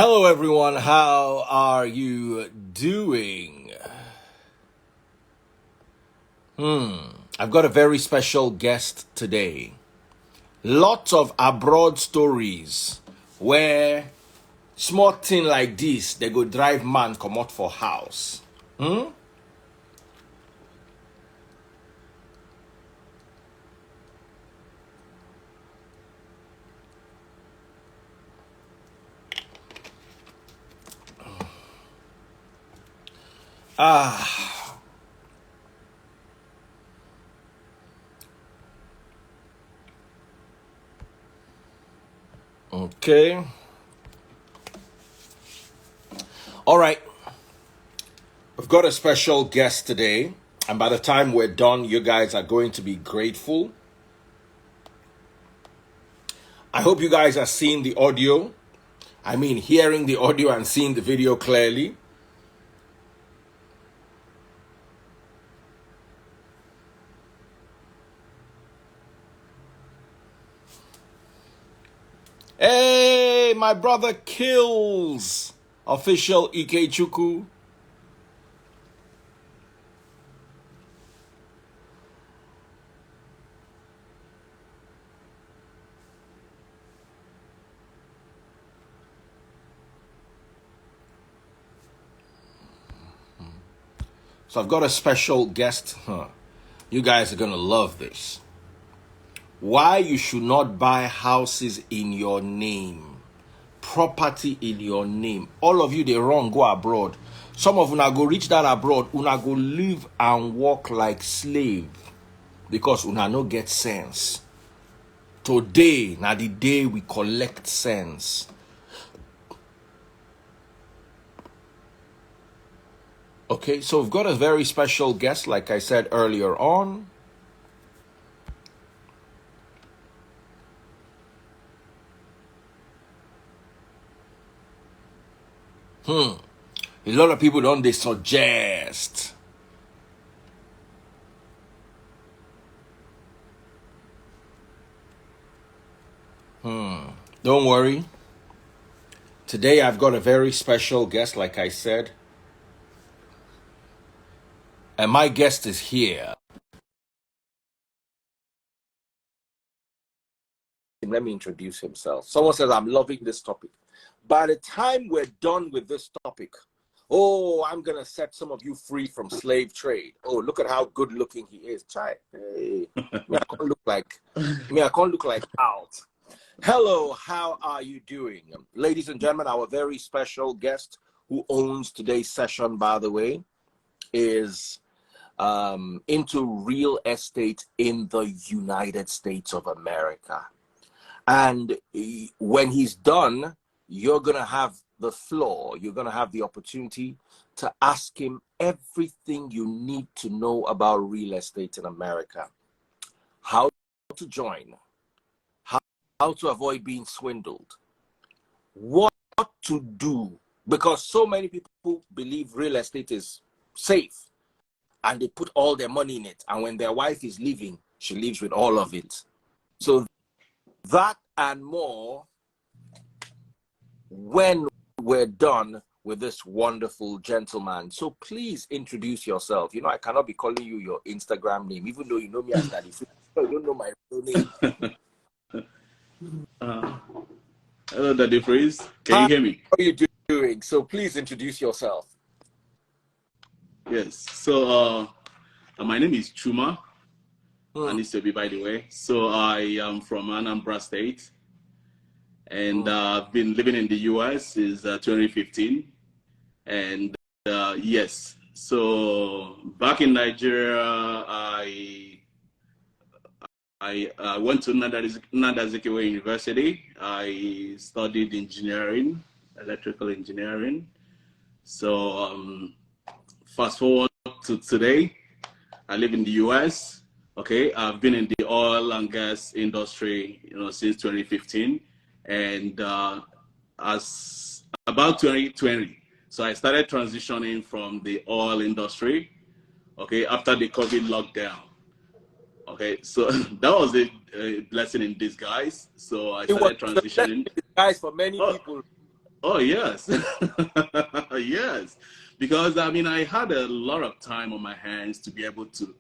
Hello, everyone. How are you doing? I've got a very special guest today. Lots of abroad stories where small thing like this, they go drive man come out for house. Ah, okay. All right. We've got a special guest today. And by the time we're done, you guys are going to be grateful. I hope you guys are seeing the audio. I mean, hearing the audio and seeing the video clearly. Hey, my brother Kills, official Ikechukwu. So I've got a special guest. You guys are going to love this. Why you should not buy houses in your name. Property in your name. All of you, they wrong, go abroad. Some of una go reach that abroad. Una go live and work like slave. Because una no get sense. Today, na the day we collect sense. Okay, so we've got a very special guest, like I said earlier on. A lot of people don't they suggest. Don't worry. Today I've got a very special guest, like I said. And my guest is here. Let me introduce himself. Someone says, I'm loving this topic. By the time we're done with this topic, oh, I'm going to set some of you free from slave trade. Oh, look at how good looking he is. Chai. Hey, I can't look like out. Hello, how are you doing? Ladies and gentlemen, our very special guest who owns today's session, by the way, is into real estate in the United States of America. And when he's done, you're going to have the floor. You're going to have the opportunity to ask him everything you need to know about real estate in America. How to join, how to avoid being swindled, what to do, because so many people believe real estate is safe and they put all their money in it. And when their wife is leaving, she leaves with all of it. So that and more when we're done with this wonderful gentleman. So please introduce yourself. You know, I cannot be calling you your Instagram name, even though you know me as Daddy. You don't know my real name. Hello, Daddy Freeze. Can you hear me? How are you doing? So please introduce yourself. Yes. So my name is Chuma. Anisobi, by the way. So I am from Anambra State. And I've been living in the US since 2015. And yes, so back in Nigeria, I went to Nadazikiwe University. I studied engineering, electrical engineering. So fast forward to today, I live in the US. Okay, I've been in the oil and gas industry, since 2015, and as about 2020. So I started transitioning from the oil industry. Okay, after the COVID lockdown. Okay, so that was a blessing in disguise. So I started transitioning. Guys, for many people. Oh, yes. Yes. Because I mean, I had a lot of time on my hands to be able to,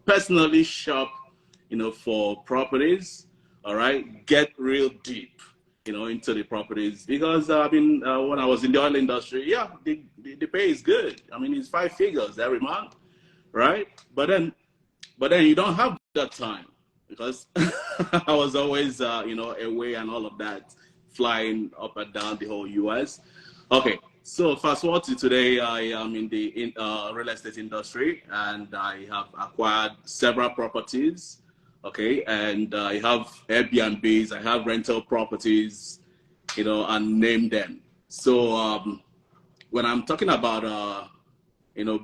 personally shop, for properties, all right, get real deep, into the properties. Because I mean, when I was in the oil industry, yeah, the pay is good. I mean, it's 5 figures every month, right? But then you don't have that time because I was always, away and all of that, flying up and down the whole US. Okay, so fast forward to today, I am in the real estate industry and I have acquired several properties. Okay, and I have Airbnbs, I have rental properties, and name them. So when I'm talking about,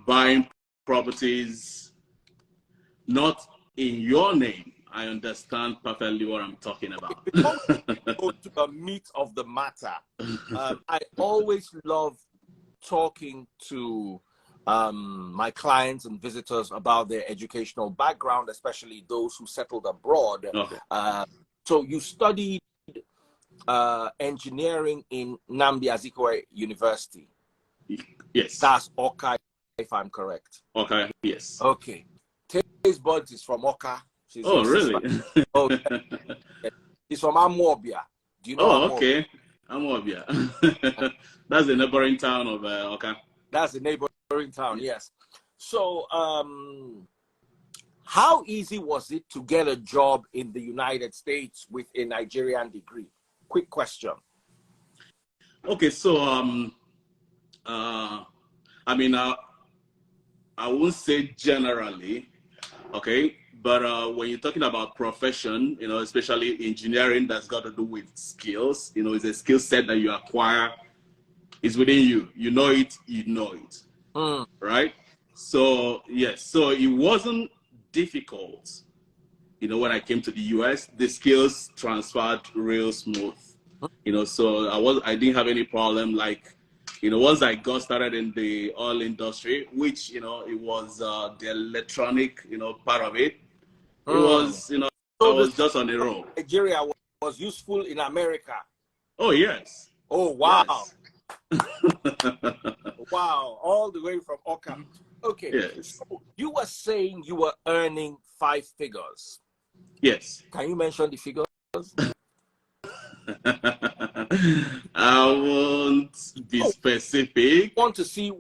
buying properties, not in your name, I understand perfectly what I'm talking about. Before we go to the meat of the matter, I always love talking to my clients and visitors about their educational background, especially those who settled abroad. Okay. So you studied engineering in Nnamdi Azikiwe University. Yes. That's Oka, if I'm correct. Okay. Yes. Okay. Taste Buds is from Oka. She's Oh, your sister. really? Oh, yeah. She's from Amobia. Do you know Oh, Amobia? okay. Amobia. That's the neighboring town of Oka. That's the neighboring town, yes. So, how easy was it to get a job in the United States with a Nigerian degree? Quick question. Okay, so I mean, I won't say generally, okay, but when you're talking about profession, especially engineering, that's got to do with skills. It's a skill set that you acquire. It's within you. You know it. Right? So yes, so it wasn't difficult. When I came to the US, the skills transferred real smooth. So I didn't have any problem. Like, once I got started in the oil industry, which it was the electronic, part of it. It was, So I was just on the road. Nigeria was useful in America. Oh yes. Oh wow. Yes. Wow, all the way from Oka. Okay. Yes. So you were saying you were earning 5 figures. Yes. Can you mention the figures? I won't be specific. I want to see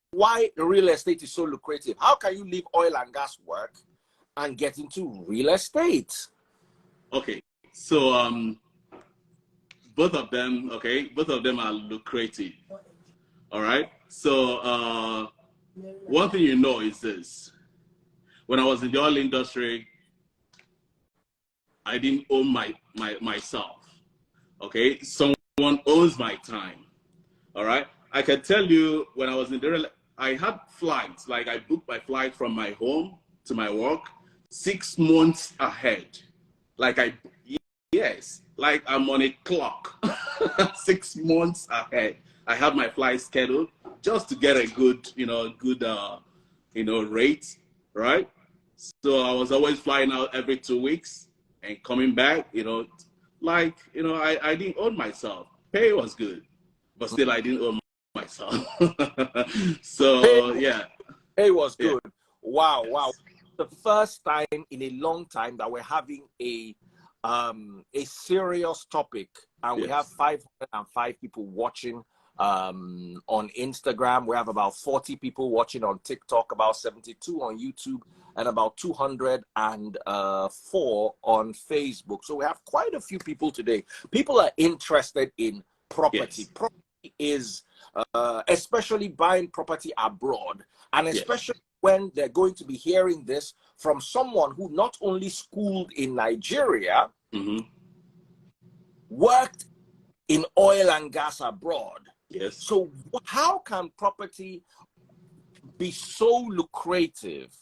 why real estate is so lucrative. How can you leave oil and gas work and get into real estate? Okay, so both of them are lucrative. All right. So one thing is this: when I was in the oil industry, I didn't own myself. Okay, someone owns my time. All right. I can tell you when I was in I had flights. Like I booked my flight from my home to my work 6 months ahead. Yes, like I'm on a clock. 6 months ahead. I have my flight scheduled just to get a good rate, right? So I was always flying out every 2 weeks and coming back, I didn't own myself. Pay was good, but still I didn't own myself. So yeah. Pay was good. Yeah. Wow. The first time in a long time that we're having a serious topic, and we have 505 people watching on Instagram. We have about 40 people watching on TikTok, about 72 on YouTube, and about 204 on Facebook. So we have quite a few people today. People are interested in property. Yes. Property is especially buying property abroad, and especially when they're going to be hearing this from someone who not only schooled in Nigeria, worked in oil and gas abroad. Yes. So how can property be so lucrative?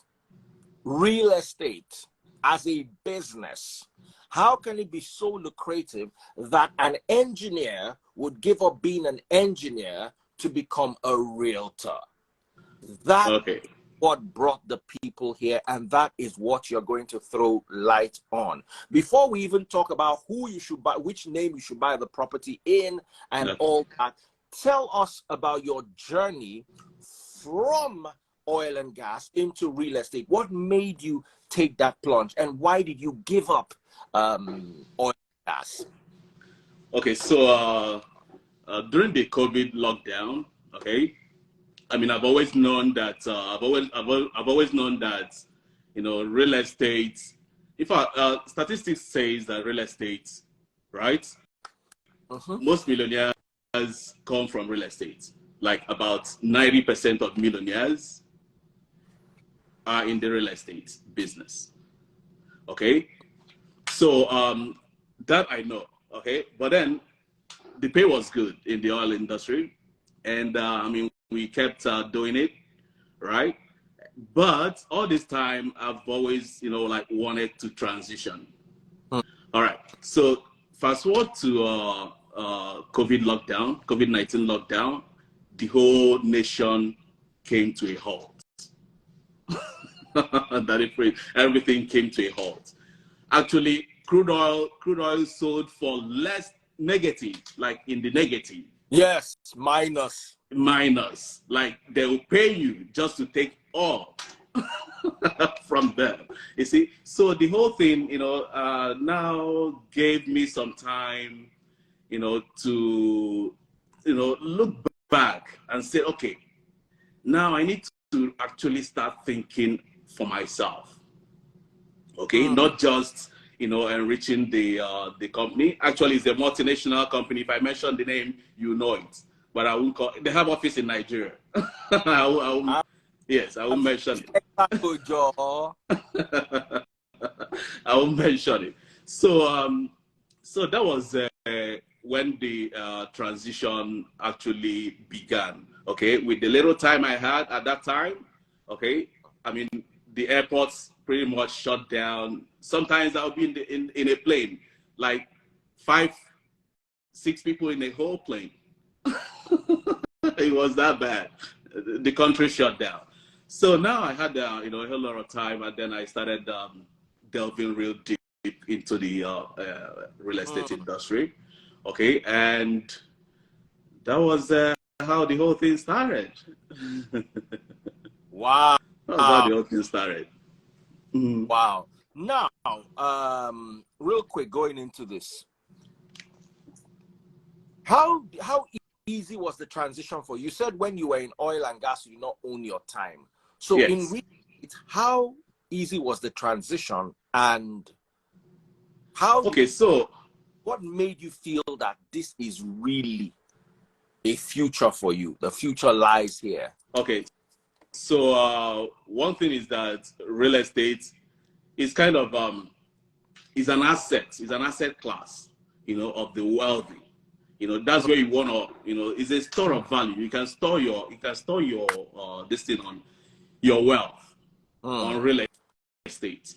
Real estate as a business, how can it be so lucrative that an engineer would give up being an engineer to become a realtor? That what brought the people here, and that is what you're going to throw light on. Before we even talk about who you should buy, which name you should buy the property in, and all that, tell us about your journey from oil and gas into real estate. What made you take that plunge, and why did you give up oil and gas? Okay, so during the COVID lockdown, okay, I mean, I've always known that I've always known that, you know, real estate. If statistics says that real estate, right? Most millionaires come from real estate. Like about 90% of millionaires are in the real estate business. Okay, so that I know. Okay, but then the pay was good in the oil industry, and I mean, we kept doing it, right? But all this time, I've always, you know, like wanted to transition. All right. So fast forward to COVID-19 lockdown, the whole nation came to a halt. Everything came to a halt. Actually, crude oil sold for less negative, like in the negative. Yes, minus. Like they will pay you just to take all from them. You see, so the whole thing, you know, now gave me some time, you know, to, you know, look back and say, okay, now I need to actually start thinking for myself. Okay, not just, you know, enriching the company. Actually, it's a multinational company. If I mention the name, you know it. But I won't call. They have office in Nigeria. Yes, I won't mention it. I won't mention it. So, so that was when the transition actually began. Okay, with the little time I had at that time. Okay, I mean, the airports pretty much shut down. Sometimes I'll be in a plane, like 5, 6 people in a whole plane. It was that bad. The country shut down. So now I had you know, a whole lot of time, and then I started delving real deep into the real estate industry. Okay, and that was how the whole thing started. Wow. That was how the whole thing started. Wow. Now, real quick, going into this, how easy was the transition for you? You said when you were in oil and gas, you did not own your time. So yes. In real estate, how easy was the transition, and how? Okay, so what made you feel that this is really a future for you? The future lies here. Okay, so one thing is that real estate is kind of is an asset class, you know, of the wealthy. You know, that's where you want to, you know, it's a store of value. You can store your this thing on your wealth on real estate.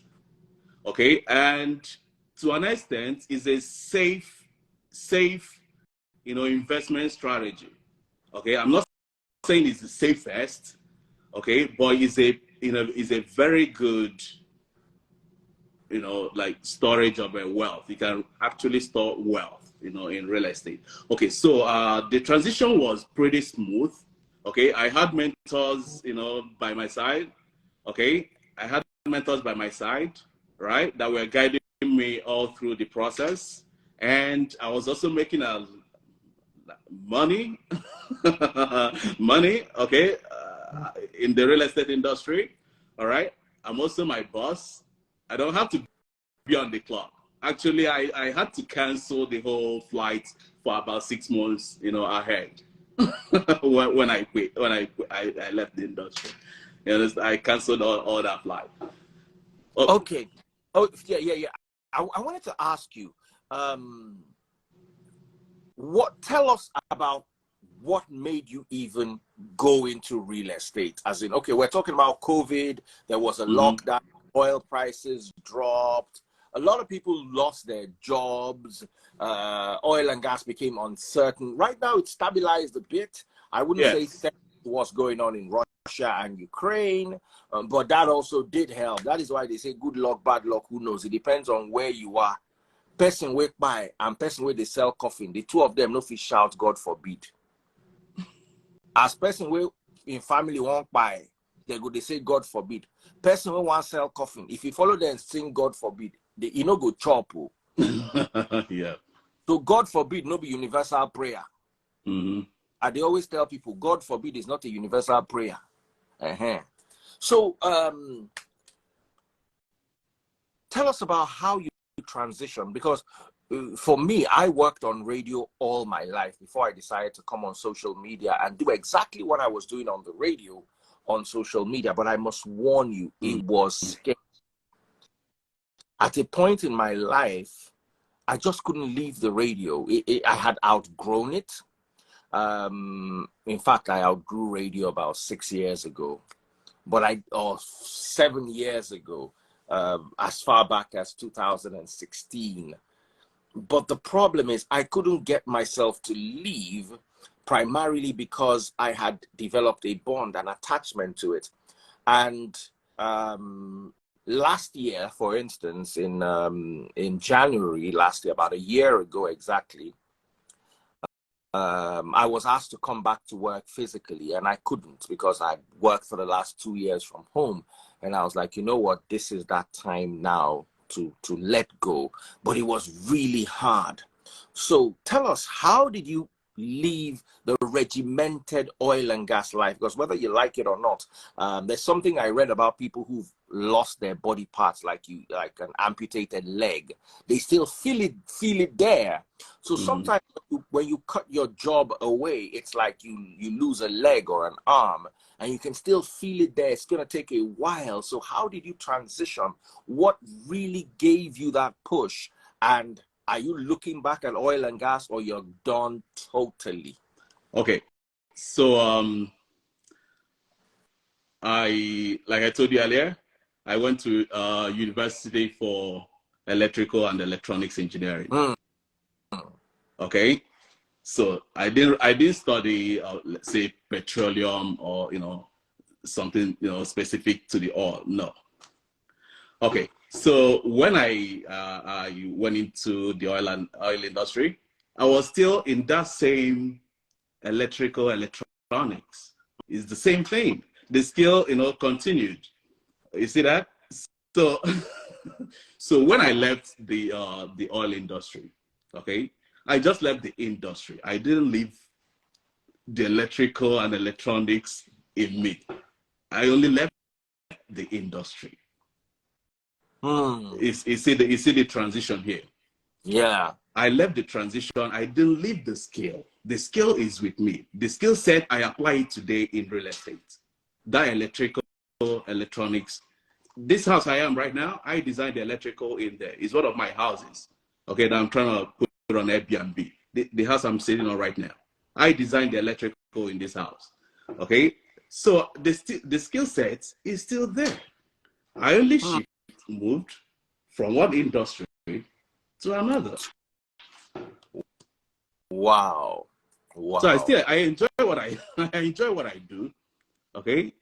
Okay, and to an extent, is a safe, you know, investment strategy. Okay, I'm not saying it's the safest. Okay, but it's a, you know, is a very good, you know, like storage of a wealth. You can actually store wealth, you know, in real estate. Okay, so the transition was pretty smooth. Okay, I had mentors, you know, by my side. Okay, I had mentors by my side, right, that were guiding me all through the process. And I was also making money, okay, in the real estate industry. All right, I'm also my boss. I don't have to be on the clock. Actually, I had to cancel the whole flight for about 6 months, you know, ahead. when I quit, I left the industry. You know, I canceled all that flight. Okay. Oh, yeah. I wanted to ask you, tell us about what made you even go into real estate? As in, okay, we're talking about COVID. There was a lockdown. Oil prices dropped. A lot of people lost their jobs. Oil and gas became uncertain. Right now, it's stabilized a bit. I wouldn't say what's going on in and Ukraine, but that also did help. That is why they say good luck, bad luck, who knows? It depends on where you are. Person wake by and person where they sell coffin, the two of them no fit shout God forbid. As person where in family won't buy, they say God forbid. Person who want sell coffin, if you follow them sing God forbid, they go chop. Yeah. So God forbid no be universal prayer. Mm-hmm. And they always tell people God forbid is not a universal prayer. So tell us about how you transition, because for me, I worked on radio all my life before I decided to come on social media and do exactly what I was doing on the radio on social media. But I must warn you, it was scary. At a point in my life, I just couldn't leave the radio. I had outgrown it. In fact, I outgrew radio about 6 years ago, but 7 years ago, as far back as 2016. But the problem is I couldn't get myself to leave, primarily because I had developed a bond and attachment to it. And last year, for instance, in January last year, about a year ago exactly, I was asked to come back to work physically, and I couldn't because I worked for the last 2 years from home. And I was like, you know what, this is that time now to let go. But it was really hard. So tell us, how did you leave the regimented oil and gas life? Because whether you like it or not, there's something I read about people who've lost their body parts, like an amputated leg. They still feel it there. So sometimes when you cut your job away, it's like you lose a leg or an arm, and you can still feel it there. It's going to take a while. So how did you transition? What really gave you that push? And are you looking back at oil and gas, or you're done totally? Okay. So like I told you earlier, I went to university for electrical and electronics engineering. Okay. So I didn't study let's say petroleum or something specific to the oil. No. Okay. So when I went into the oil industry, I was still in that same electrical electronics. It's the same thing. The skill continued. You see that? So so when I left the oil industry, okay, I just left the industry. I didn't leave the electrical and electronics in me. I only left the industry. You see the transition here? Yeah. I left the transition. I didn't leave the skill. The skill is with me. The skill set, I apply it today in real estate. That electrical, electronics. This house I am right now, I designed the electrical in there. It's one of my houses, okay, that I'm trying to put on Airbnb. The house I'm sitting on right now. I designed the electrical in this house, okay? So the skill set is still there. I only moved from one industry to another. Wow. So I enjoy what I enjoy what I do. Okay.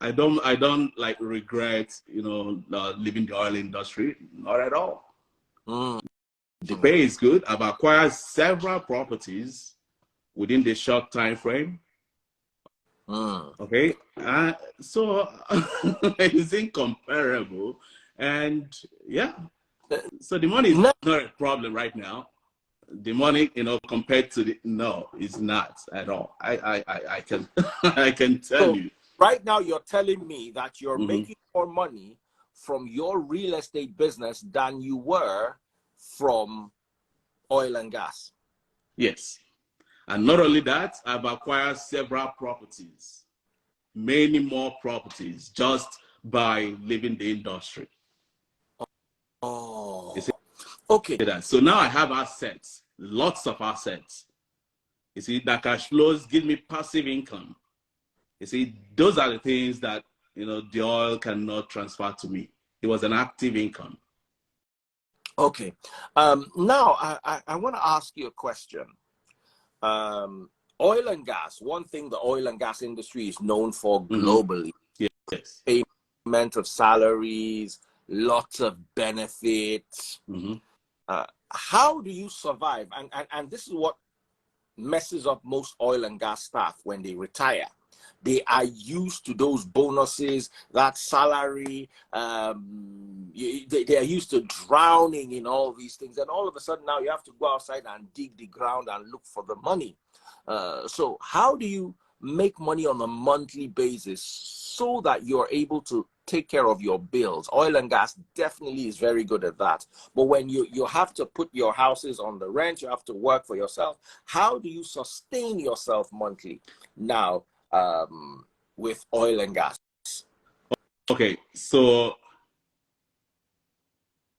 I don't like regret, leaving the oil industry. Not at all. The pay is good. I've acquired several properties within the short time frame. Okay. So it's incomparable. And yeah. So the money is not a problem right now. The money, compared to it's not at all. I can I can tell you. Right now, you're telling me that you're making more money from your real estate business than you were from oil and gas. Yes. And not only that, I've acquired several properties, many more properties, just by leaving the industry. Oh, okay. That. So now I have assets, lots of assets. You see, that cash flows give me passive income. You see, those are the things that, the oil cannot transfer to me. It was an active income. Okay. Now, I want to ask you a question. oil and gas, one thing the oil and gas industry is known for globally, yes, payment of salaries, lots of benefits. How do you survive? And this is what messes up most oil and gas staff when they retire. They are used to those bonuses, that salary. They are used to drowning in all these things. And all of a sudden now you have to go outside and dig the ground and look for the money. So how do you make money on a monthly basis so that you're able to take care of your bills? Oil and gas definitely is very good at that. But when you have to put your houses on the rent, you have to work for yourself. How do you sustain yourself monthly now with oil and gas? Okay, so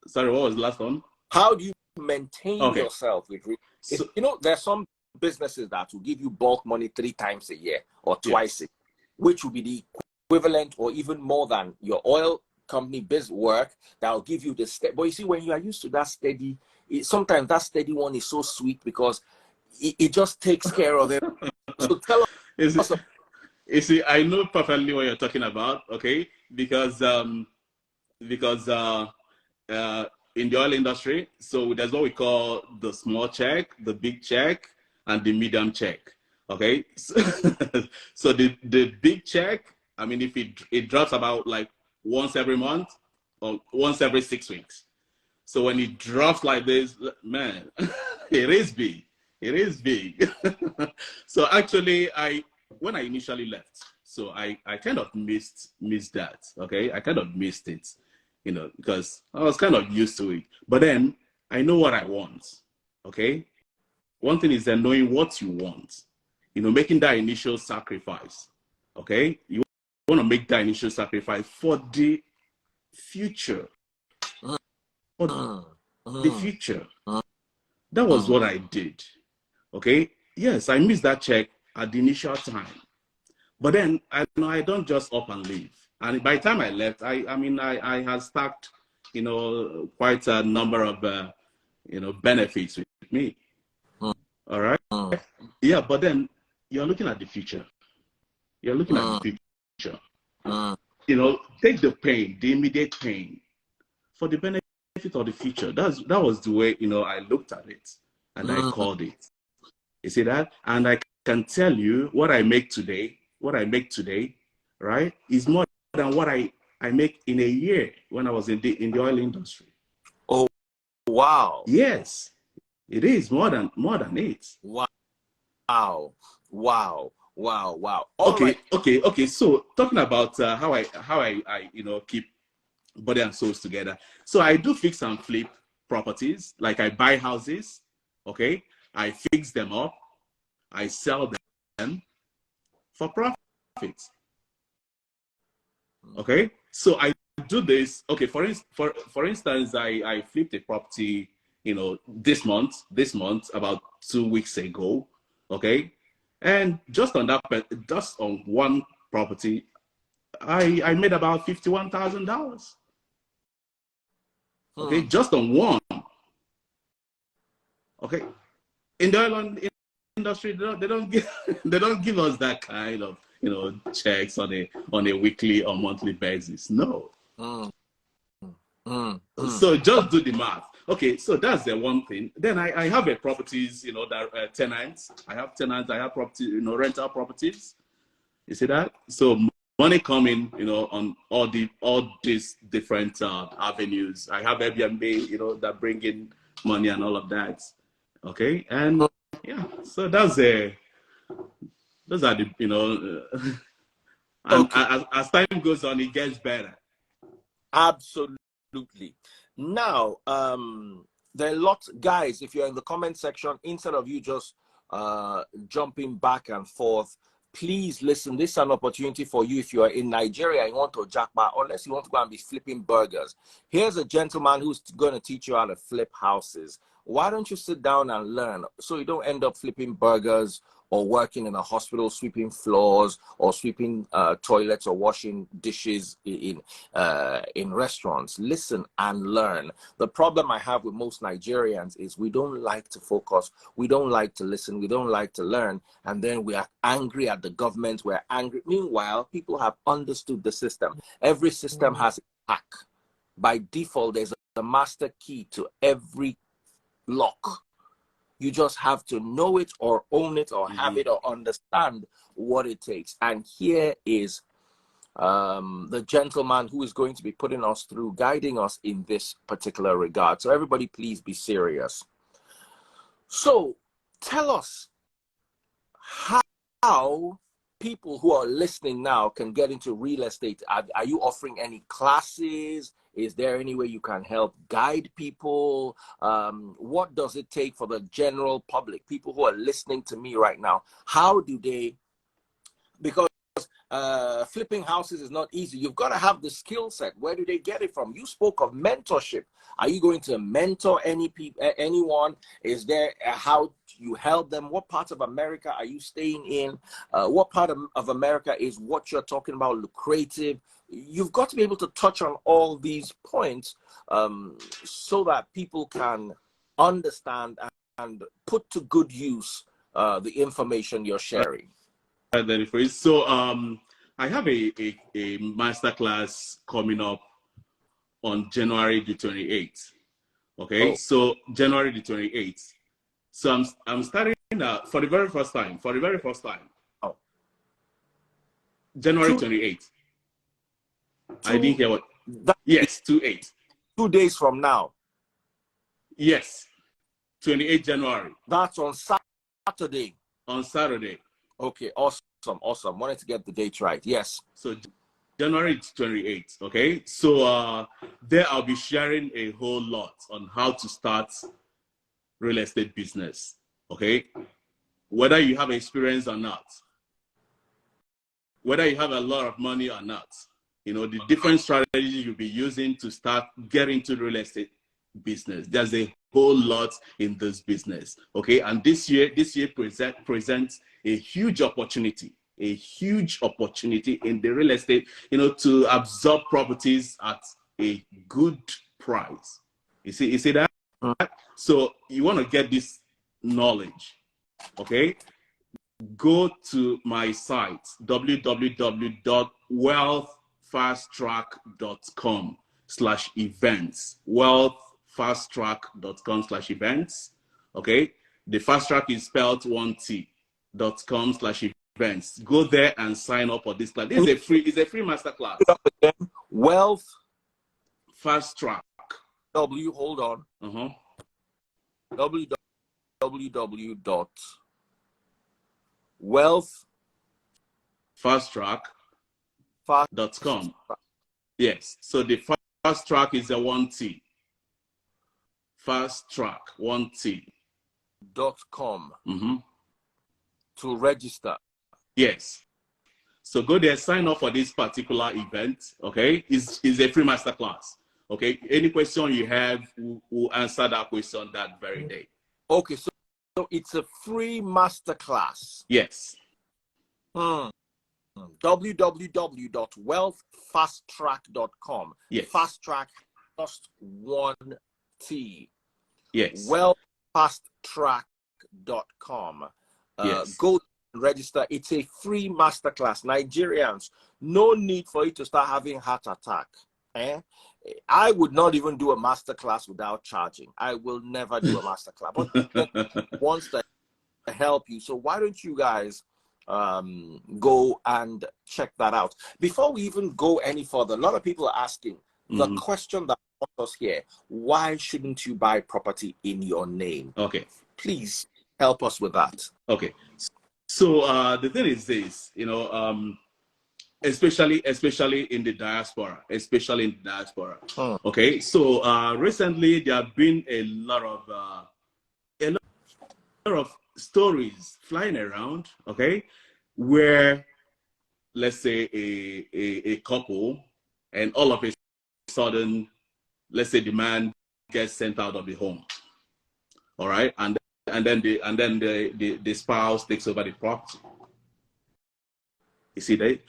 sorry, what was the last one? How do you maintain yourself with so, there's some businesses that will give you bulk money 3 times a year or twice a year, which will be the equivalent or even more than your oil company biz work that will give you the steady. But you see, when you are used to that steady, sometimes that steady one is so sweet because it just takes care of it. So tell us. You see, I know perfectly what you're talking about, okay? Because in the oil industry, so there's what we call the small check, the big check, and the medium check, okay? So the big check, I mean, if it drops about like once every month or once every 6 weeks. So when it drops like this, man, it is big. It is big. So actually, when I initially left, so I kind of missed that, okay? I kind of missed it, because I was kind of used to it. But then I know what I want, okay? One thing is then knowing what you want, making that initial sacrifice, okay? You want to make that initial sacrifice for the future. For the future. That was what I did, okay? Yes, I missed that check at the initial time. But then I don't just up and leave. And by the time I left, I had stacked, quite a number of, benefits with me. All right. Yeah, but then you're looking at the future. You're looking at the future. Take the pain, the immediate pain, for the benefit of the future. That was the way I looked at it, and I called it. You see that? And I can tell you what I make today, right, is more than what I make in a year when I was in the oil industry. Oh, wow. Yes, it is more than it. Wow. Okay. So talking about how I keep body and souls together. So I do fix and flip properties. Like I buy houses, okay? I fix them up, I sell them for profit. Okay, so I do this. Okay, for instance, I flipped a property, this month about 2 weeks ago. Okay, and just on one property, I made about $51,000. Okay, just on one. Okay, in the oil industry, they don't give us that kind of checks on a weekly or monthly basis. No. So just do the math. Okay, so that's the one thing. Then I have a properties, that tenants. I have tenants. I have property, rental properties. You see that? So money coming, on all these different avenues. I have Airbnb, that bring in money and all of that. Okay, and yeah, so those are the and okay. As time goes on, it gets better. Absolutely. Now, there are lots, guys. If you're in the comment section, instead of you just jumping back and forth, please listen. This is an opportunity for you. If you are in Nigeria and you want to jackpot, unless you want to go and be flipping burgers, here's a gentleman who's going to teach you how to flip houses. Why don't you sit down and learn so you don't end up flipping burgers or working in a hospital, sweeping floors or sweeping toilets or washing dishes in restaurants. Listen and learn. The problem I have with most Nigerians is we don't like to focus, we don't like to listen, we don't like to learn, and then we are angry at the government, we're angry. Meanwhile, people have understood the system. Every system has a hack. By default, there's a master key to every lock. You just have to know it or own it or have it or understand what it takes. And here is the gentleman who is going to be putting us through, guiding us in this particular regard. So everybody, please be serious. So tell us how people who are listening now can get into real estate. Are you offering any classes? Is there any way you can help guide people? What does it take for the general public, people who are listening to me right now? How do they, because flipping houses is not easy. You've got to have the skill set. Where do they get it from? You spoke of mentorship. Are you going to mentor anyone? Is there how you help them? What part of America are you staying in? What part of America is what you're talking about lucrative? You've got to be able to touch on all these points so that people can understand and put to good use the information you're sharing. So I have a masterclass coming up on January the 28th. Okay, so January the 28th. So I'm starting for the very first time. Oh. January 28th. I didn't hear what. Yes, 2/8. 2 days from now. Yes, 28 January. That's on Saturday. On Saturday. Okay, awesome. Wanted to get the date right. Yes. So January 28th. Okay, so there I'll be sharing a whole lot on how to start real estate business. Okay, whether you have experience or not, whether you have a lot of money or not, you know, the different strategies you'll be using to start getting into real estate business. There's a whole lot in this business. Okay, and this year presents a huge opportunity in the real estate, you know, to absorb properties at a good price. You see that? So you want to get this knowledge, okay? Go to my site, www.wealthfasttrack.com/events, wealthfasttrack.com/events, okay? The fast track is spelled 1T.com/events. Go there and sign up for this class. This is a free masterclass. Wealth Fast Track. Hold on. www.wealthfasttrack.com. Yes. So the fast track is a 1T. Fast track 1T.com to register. Yes. So go there, sign up for this particular event. Okay, it's a free masterclass. Okay, any question you have, we'll answer that question that very day. Okay, so it's a free masterclass. Yes. www.wealthfasttrack.com. Yes. Fast track, just 1T. Yes. Wealthfasttrack.com. Yes. Go register. It's a free masterclass. Nigerians, no need for you to start having heart attack. I would not even do a masterclass without charging. I will never do a masterclass. But wants to help you. So why don't you guys go and check that out? Before we even go any further, a lot of people are asking the question that wants us here: why shouldn't you buy property in your name? Okay. Please help us with that. Okay. So the thing is this, you know, especially in the diaspora, Okay. So recently there have been a lot of stories flying around, okay, where let's say a couple, and all of a sudden, let's say the man gets sent out of the home, all right, and the spouse takes over the property. You see that?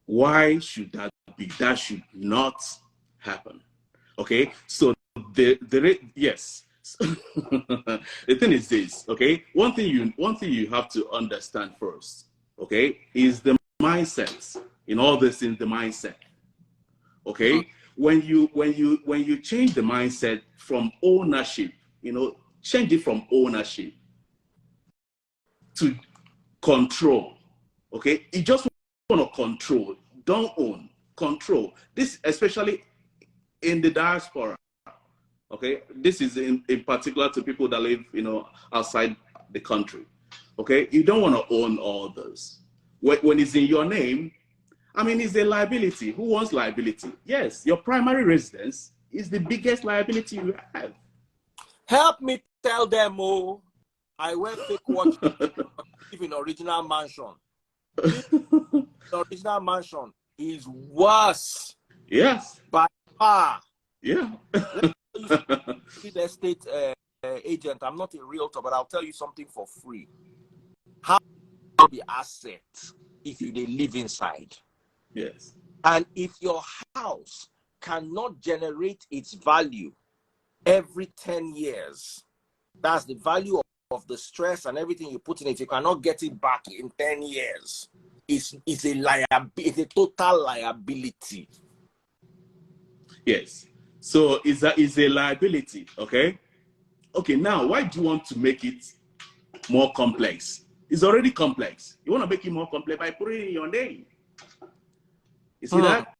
Why should that be? That should not happen. Okay, so yes. The thing is this. Okay, one thing you have to understand first. Okay, is the mindset. In all this, in the mindset. Okay, when you change the mindset from ownership, change it from ownership to control. Okay, you just want to control, don't own, control. This especially in the diaspora. Okay, this is in particular to people that live, outside the country. Okay, you don't want to own all those. When it's in your name, I mean, it's a liability. Who wants liability? Yes, your primary residence is the biggest liability you have. Help me tell them, I wear fake watch, live in original mansion. The original mansion is worse. Yes. By far. Yeah. Real estate agent. I'm not a realtor, but I'll tell you something for free. How the asset if you live inside? Yes. And if your house cannot generate its value every 10 years, that's the value of the stress and everything you put in it. You cannot get it back in 10 years. It's a total liability. Yes. So is a liability, okay? Okay, now why do you want to make it more complex? It's already complex. You want to make it more complex by putting it in your name. You see that?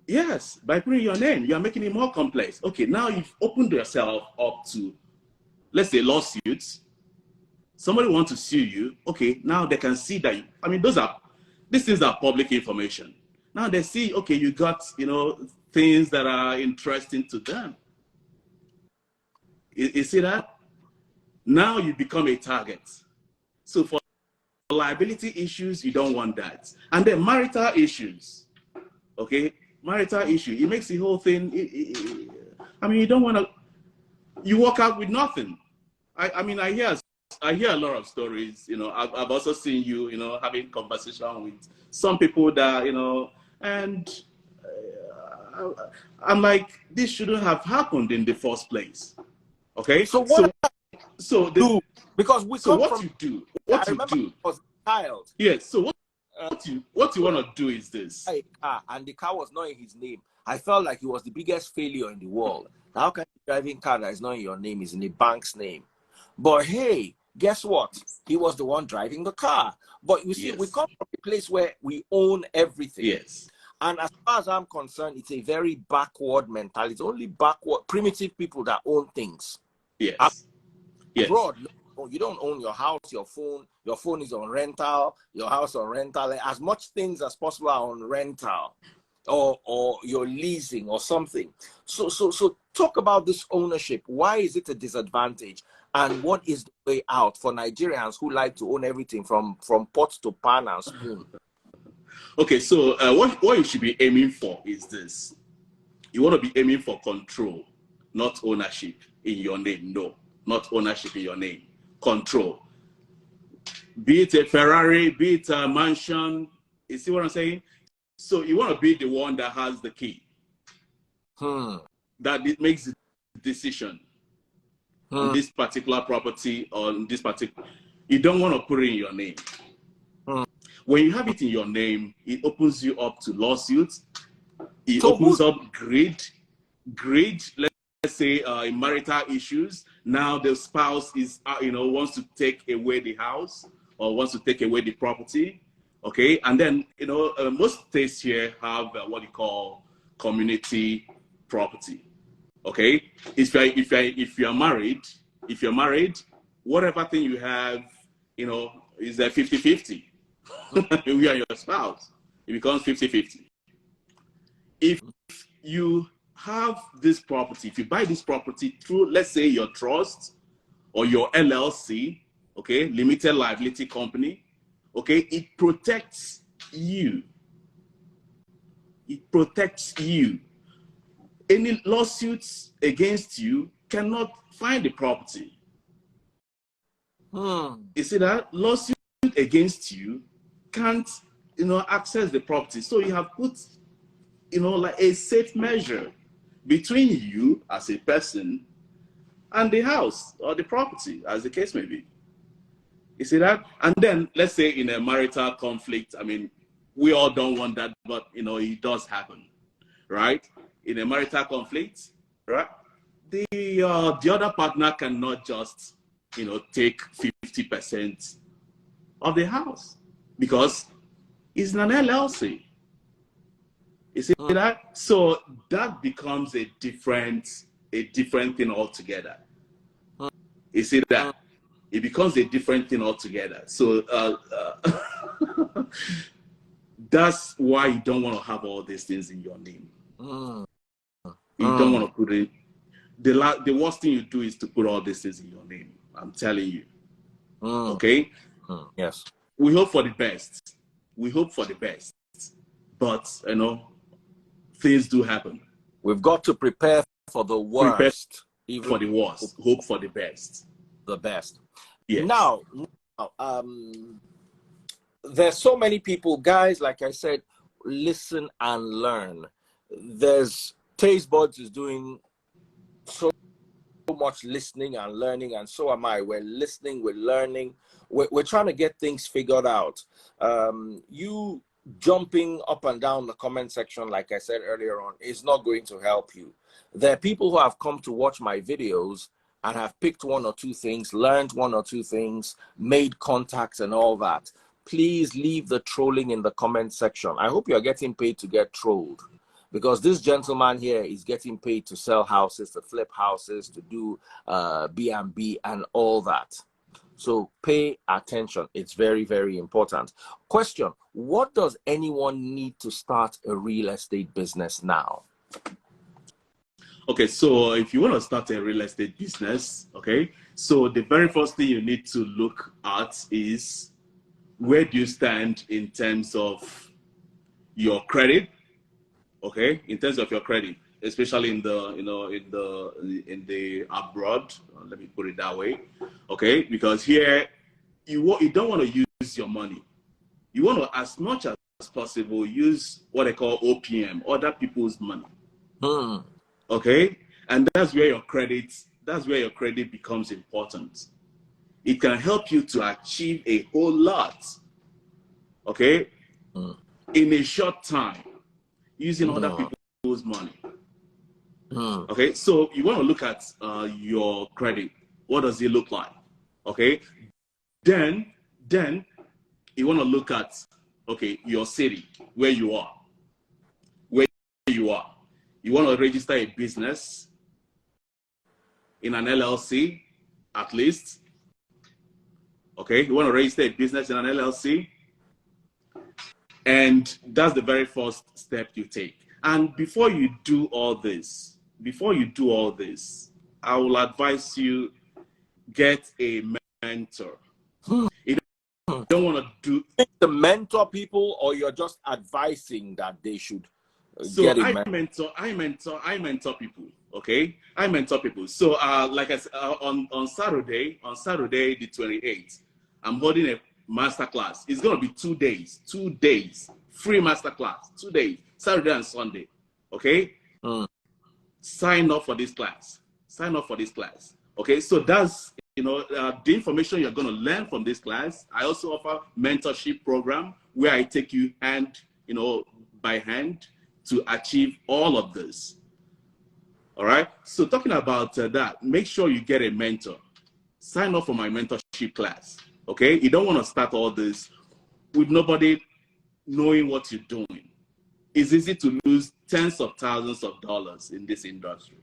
Yes, by putting your name, you are making it more complex. Okay, now you've opened yourself up to, let's say, lawsuits. Somebody wants to sue you. Okay, now they can see that. These things are public information. Now they see, okay, you got, things that are interesting to them. You see that? Now you become a target. So for liability issues, you don't want that. And then marital issues. Okay, marital issue. It makes the whole thing. You don't want to. You walk out with nothing. I hear a lot of stories. I've also seen you, having conversation with some people that, and I'm like, this shouldn't have happened in the first place. Okay, so what? Because we come what from. You do? I remember I was a child. Yes. So what you want to do is this. And the car was not in his name. I felt like he was the biggest failure in the world. How can you driving car that is not in your name is in the bank's name? But hey, guess what? He was the one driving the car. But you see, we come from a place where we own everything. Yes. And as far as I'm concerned, it's a very backward mentality. It's only primitive people that own things. Yes. Abroad, you don't own your house, your phone. Your phone is on rental, your house on rental. As much things as possible are on rental, or you're leasing or something. So talk about this ownership. Why is it a disadvantage? And what is the way out for Nigerians who like to own everything from pot to pan and spoon? Okay, so what you should be aiming for is this. You want to be aiming for control, not ownership in your name. No, not ownership in your name. Control. Be it a Ferrari, be it a mansion. You see what I'm saying? So you want to be the one that has the key. That it makes the decision on this particular property or on this particular. You don't want to put it in your name. When you have it in your name, it opens you up to lawsuits. It opens up greed. Let's say in marital issues. Now the spouse is, wants to take away the house or wants to take away the property. Okay, and then most states here have what you call community property. Okay, if you're married, whatever thing you have, is a 50-50. You and your spouse, it becomes 50-50. If you have this property, if you buy this property through, let's say, your trust or your LLC, okay, limited liability company, okay, it protects you. It protects you. Any lawsuits against you cannot find the property. You see that lawsuit against you can't, access the property. So you have put, like a safe measure between you as a person and the house or the property, as the case may be. You see that? And then let's say in a marital conflict, I mean, we all don't want that, but it does happen, right? In a marital conflict, right? The other partner cannot just, take 50% of the house because it's an LLC. You see that? So that becomes a different thing altogether. You see that? It becomes a different thing altogether. So that's why you don't want to have all these things in your name. You don't want to put it. The worst thing you do is to put all these things in your name. I'm telling you. Okay? Yes. We hope for the best. We hope for the best. But, things do happen. We've got to prepare for the worst. Even for the worst. Hope for the best. The best. Yes. Now, there's so many people, guys, like I said, listen and learn. There's Taste Buds is doing so much listening and learning, and so am I. We're listening, we're learning, we're trying to get things figured out. You jumping up and down the comment section, like I said earlier on, is not going to help you. There are people who have come to watch my videos and have picked one or two things, learned one or two things, made contacts and all that. Please leave the trolling in the comment section. I hope you're getting paid to get trolled, because this gentleman here is getting paid to sell houses, to flip houses, to do B&B and all that. So pay attention. It's very, very important. Question: what does anyone need to start a real estate business now? Okay, so if you want to start a real estate business, okay, so the very first thing you need to look at is, where do you stand in terms of your credit? Okay, in terms of your credit, especially in the in the abroad. Let me put it that way. Okay, because here you don't want to use your money. You want to, as much as possible, use what they call OPM, other people's money. Okay, and that's where your credit becomes important. It can help you to achieve a whole lot. Okay, in a short time, using other people's money. Okay, so you want to look at your credit. What does it look like? Okay, then you want to look at, okay, your city, where you are. You want to register a business in an LLC, at least. Okay, you want to register a business in an LLC, and that's the very first step you take. And before you do all this, I will advise you, get a mentor. You don't want to the mentor people, or you're just advising that they should get a mentor. I mentor people. Okay, I mentor people. So like I said, on Saturday the 28th, I'm holding a masterclass. It's gonna be 2 days, free masterclass, 2 days, Saturday and Sunday. Okay, sign up for this class. Okay, so that's the information you're going to learn from this class. I also offer mentorship program where I take you by hand to achieve all of this. All right, so talking about that, make sure you get a mentor. Sign up for my mentorship class. Okay, you don't want to start all this with nobody knowing what you're doing. It's easy to lose tens of thousands of dollars in this industry.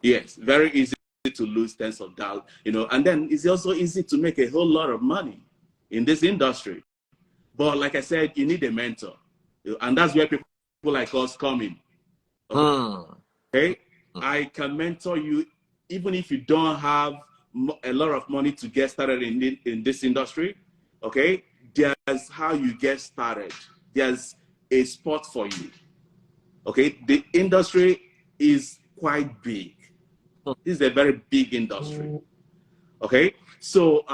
Yes, very easy to lose tens of dollars, and then it's also easy to make a whole lot of money in this industry. But like I said, you need a mentor, and that's where people like us come in. Okay, I can mentor you even if you don't have a lot of money to get started in this industry. Okay, there's how you get started. There's a spot for you. Okay, the industry is quite big. This is a very big industry. Okay, so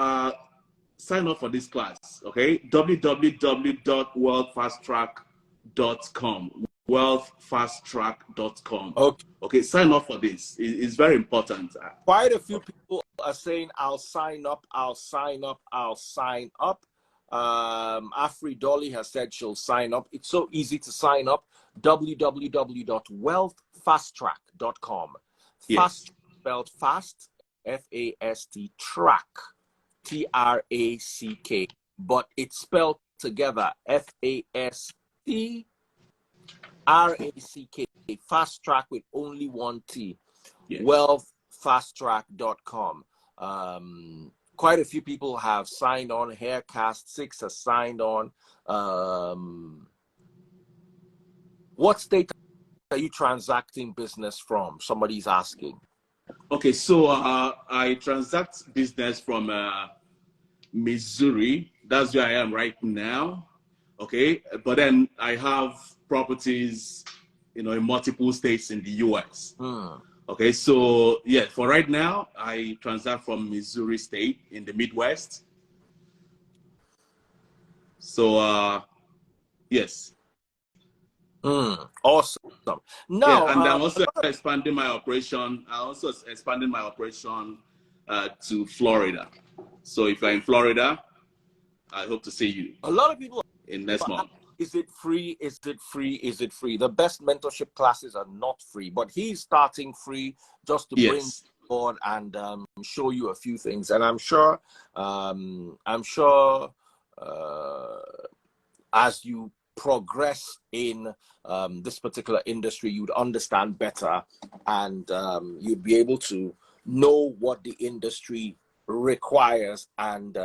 sign up for this class. Okay, www.wealthfasttrack.com. Wealthfasttrack.com. Okay. Okay, sign up for this. It's very important. Quite a few people are saying, I'll sign up, I'll sign up, I'll sign up. Afri Dolly has said she'll sign up. It's so easy to sign up. www.wealthfasttrack.com. Yes. Fast spelled fast, F-A-S-T, track, T-R-A-C-K. But it's spelled together, F-A-S-T-R-A-C-K. Fast track with only one T. Yes. Wealthfasttrack.com. Quite a few people have signed on. Haircast6 has signed on. What state are you transacting business from? Somebody's asking. Okay, so I transact business from Missouri. That's where I am right now. Okay, but then I have properties, in multiple states in the U.S. Okay, so yeah, for right now, I transact from Missouri State in the Midwest. So yes. Awesome. Now, yeah, and I'm also expanding my operation. To Florida. So if you're in Florida, I hope to see you. A lot of people in next month. Is it free? Is it free? Is it free? The best mentorship classes are not free, but he's starting free just to bring on and show you a few things. And I'm sure as you progress in this particular industry, you'd understand better, and you'd be able to know what the industry requires and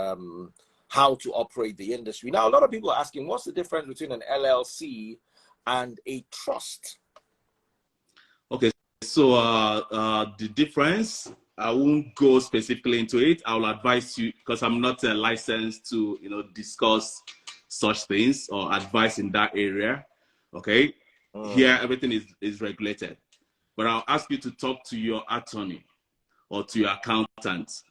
how to operate the industry. Now, a lot of people are asking, what's the difference between an LLC and a trust? Okay, so the difference, I won't go specifically into it. I will advise you, because I'm not licensed to discuss such things or advice in that area. Okay, here everything is regulated, but I'll ask you to talk to your attorney or to your accountant.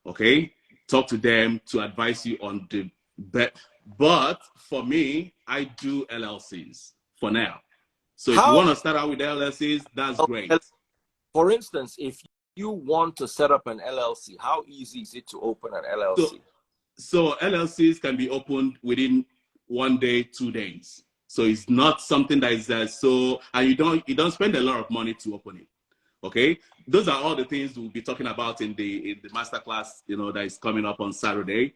Okay, talk to them to advise you on the bet. But for me, I do LLCs for now. So if you want to start out with LLCs, that's great. For instance, if you want to set up an LLC, how easy is it to open an LLC? So LLCs can be opened within 1 day, 2 days. So it's not something that is and you don't spend a lot of money to open it. Okay, those are all the things we'll be talking about in the masterclass, that is coming up on Saturday.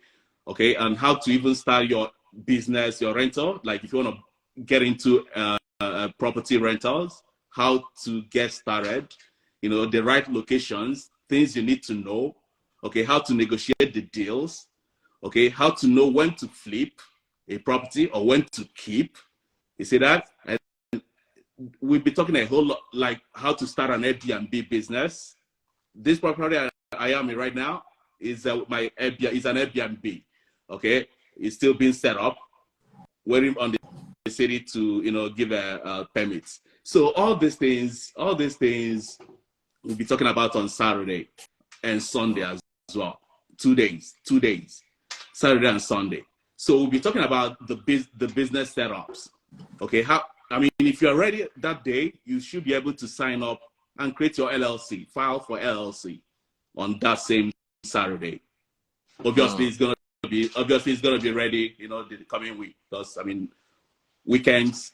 Okay, and how to even start your business, your rental. Like if you want to get into property rentals, how to get started, the right locations, things you need to know. Okay, how to negotiate the deals. Okay, how to know when to flip a property or when to keep. You see that? And we'll be talking a whole lot, like how to start an Airbnb business. This property I am in right now is an Airbnb. Okay, it's still being set up, waiting on the city to give a permit. So all these things we'll be talking about on Saturday and Sunday as well. 2 days, Saturday and Sunday. So we'll be talking about the business setups. Okay, if you're ready that day, you should be able to sign up and create your LLC, file for LLC on that same Saturday. Obviously, it's gonna be ready, the coming week, because weekends,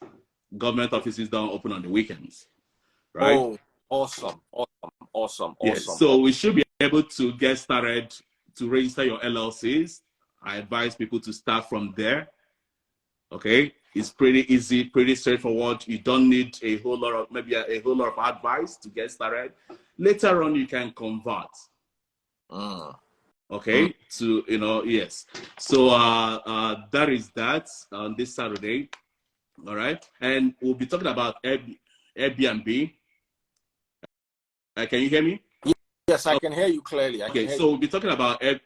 government offices don't open on the weekends, right? Oh, awesome. Yes, so we should be able to get started to register your LLCs. I advise people to start from there. Okay, it's pretty easy, pretty straightforward. You don't need a whole lot of advice to get started. Later on, you can convert. Okay, to yes. So that is that on this Saturday. All right, and we'll be talking about Airbnb. Can you hear me? Yes, I can hear you clearly. So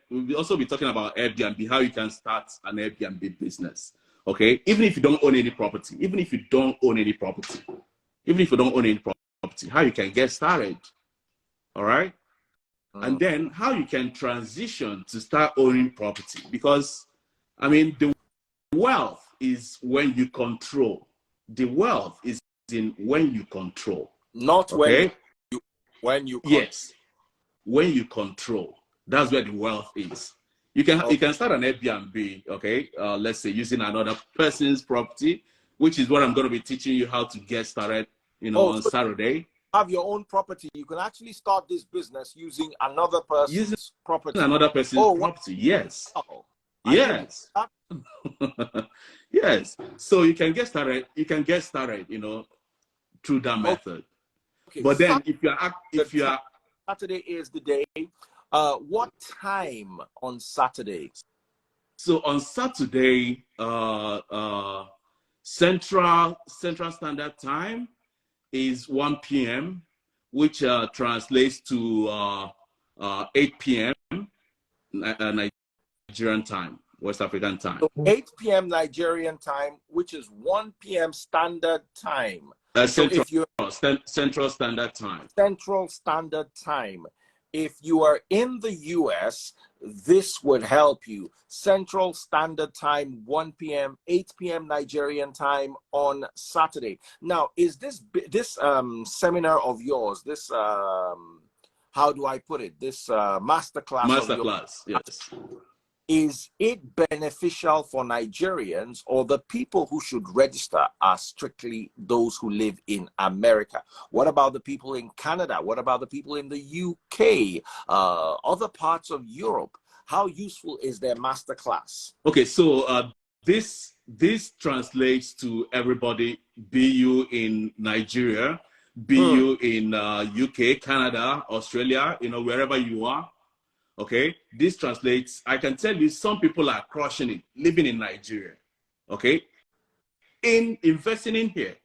we'll also be talking about Airbnb, how you can start an Airbnb business. Okay, even if you don't own any property, how you can get started. All right. and then how you can transition to start owning property. Because, I mean, the wealth is when you control. The wealth is in when you control. Not okay? when you Yes, when you control. That's where the wealth is. You can start an Airbnb, okay? Let's say using another person's property, which is what I'm going to be teaching you how to get started, on so Saturday. have your own property. You can actually start this business using another person's property. Another person's property. Yes. Wow. Yes. Yes. So you can get started. Through that method. Okay. But then if you are Saturday is the day. What time on Saturday? So on Saturday, Central Standard Time is 1 p.m., which translates to 8 p.m. Nigerian time, West African time. So 8 p.m. Nigerian time, which is 1 p.m. Standard Time. Central Standard Time. Central Standard Time. If you are in the US, this would help you. Central Standard Time, 1 p.m., 8 p.m. Nigerian time on Saturday. Now, is this seminar of yours, this, how do I put it, this masterclass of yours, yes. Is it beneficial for Nigerians, or the people who should register are strictly those who live in America? What about the people in Canada? What about the people in the UK, other parts of Europe? How useful is their masterclass? Okay, so this translates to everybody, be you in Nigeria, be you in UK, Canada, Australia, wherever you are. Okay, this translates. I can tell you, some people are crushing it, living in Nigeria. Okay, in investing in here.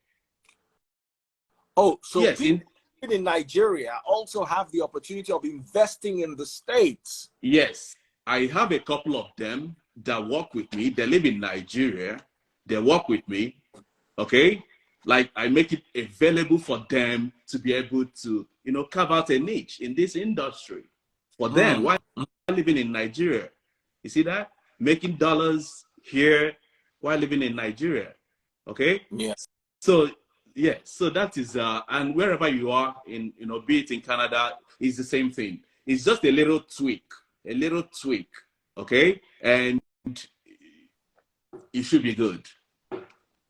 Oh, so yes, people in Nigeria also have the opportunity of investing in the States. Yes, I have a couple of them that work with me. They live in Nigeria. They work with me. Okay, like I make it available for them to be able to, carve out a niche in this industry for them. Why living in Nigeria? You see that? Making dollars here while living in Nigeria. Okay? Yes. So yeah, so that is and wherever you are in, be it in Canada, it's the same thing. It's just a little tweak. Okay? And you should be good.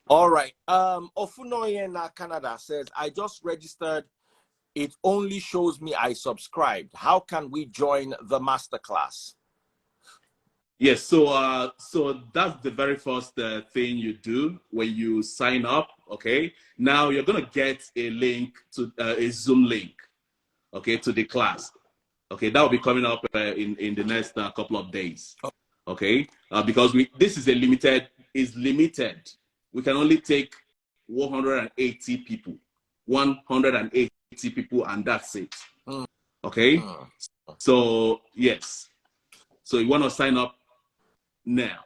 All right. Ofunoye na Canada says, I just registered. It only shows me I subscribed. How can we join the masterclass? Yes, so that's the very first thing you do when you sign up. Okay, now you're gonna get a link to a Zoom link, okay, to the class. Okay, that will be coming up in the next couple of days. Okay, because this is limited. We can only take 180 people, 180 people, and that's it. Okay, so yes, so you want to sign up now.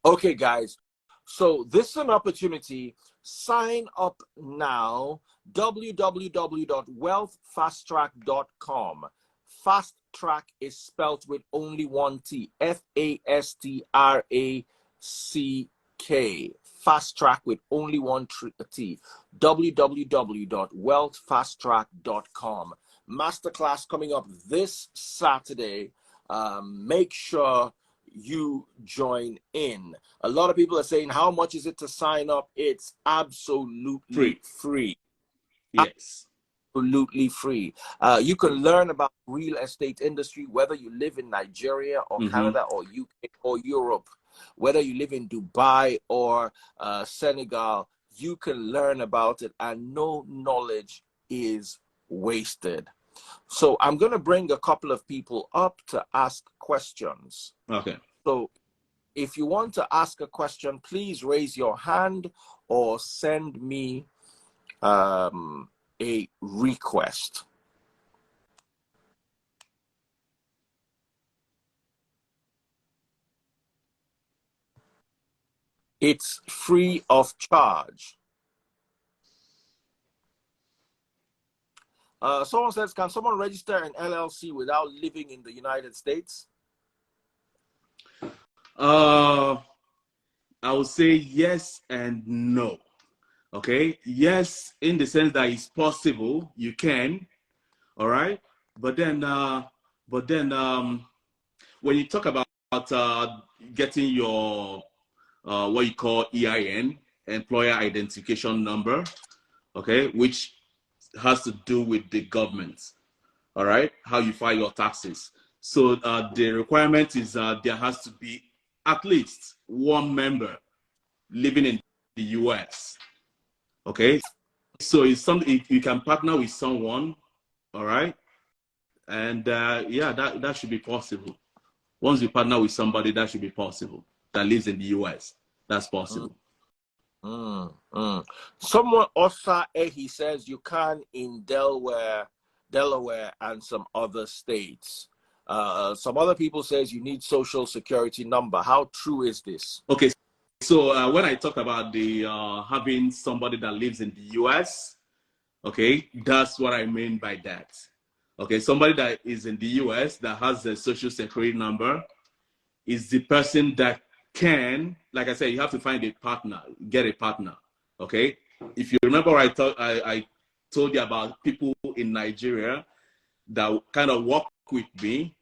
Okay, guys. So this is an opportunity. Sign up now. www.wealthfasttrack.com. Fast Track is spelled with only one T. FASTRACK. Fast Track with only one T. www.wealthfasttrack.com. Masterclass coming up this Saturday. Make sure you join in. A lot of people are saying, how much is it to sign up? It's absolutely free. Yes. Absolutely free. You can learn about real estate industry, whether you live in Nigeria or Canada or UK or Europe, whether you live in Dubai or Senegal, you can learn about it, and no knowledge is wasted. So I'm going to bring a couple of people up to ask questions. Okay. So if you want to ask a question, please raise your hand or send me a request. It's free of charge. Someone says, can someone register an LLC without living in the United States? I would say yes and no. Okay, yes, in the sense that it's possible, you can, all right. But then, when you talk about getting your what you call EIN, employer identification number, okay, which has to do with the government, all right, how you file your taxes. So the requirement is there has to be at least one member living in the US. Okay, so it's something you can partner with someone, all right, and yeah, that should be possible. Once you partner with somebody, that should be possible that lives in the US. That's possible. Someone also he says you can in Delaware, and some other states. Some other people says you need social security number. How true is this? Okay, so when I talked about the having somebody that lives in the US, okay, that's what I mean by that. Okay, somebody that is in the US that has a social security number is the person that can, like I said, you have to find a partner, get a partner. Okay, if you remember, I told you about people in Nigeria that kind of work with me,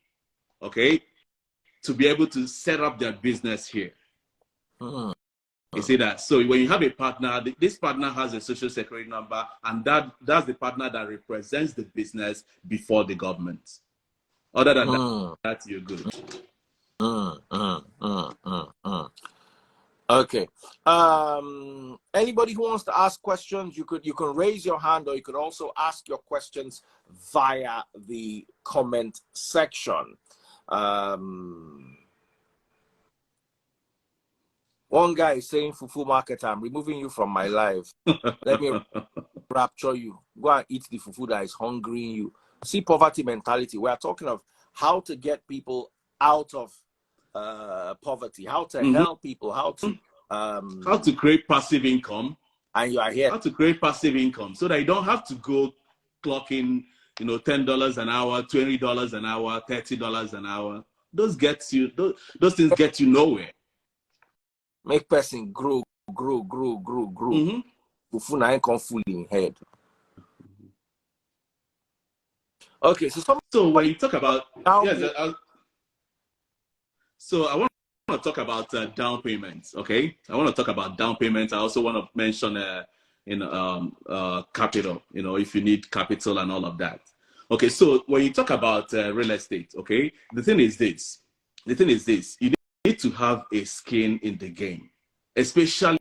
okay, to be able to set up their business here. You see that? So when you have a partner, this partner has a social security number, and that's the partner that represents the business before the government. Other than that, you're good. Okay. Anybody who wants to ask questions, you can raise your hand, or you could also ask your questions via the comment section. One guy is saying, "Fufu market, I'm removing you from my life. Let me rapture you. Go and eat the fufu that is hungering you." See, poverty mentality. We are talking of how to get people out of poverty, how to help people, how to create passive income. And you are here. How to create passive income so that you don't have to go clocking, $10 an hour, $20 an hour, $30 an hour. Those things get you nowhere. Make person grow. Fufu na come full in head. Okay, so when you talk about so I want to talk about down payments. Okay, I want to talk about down payments. I also want to mention capital. If you need capital and all of that. Okay, so when you talk about real estate, okay, the thing is this. You need to have a skin in the game, especially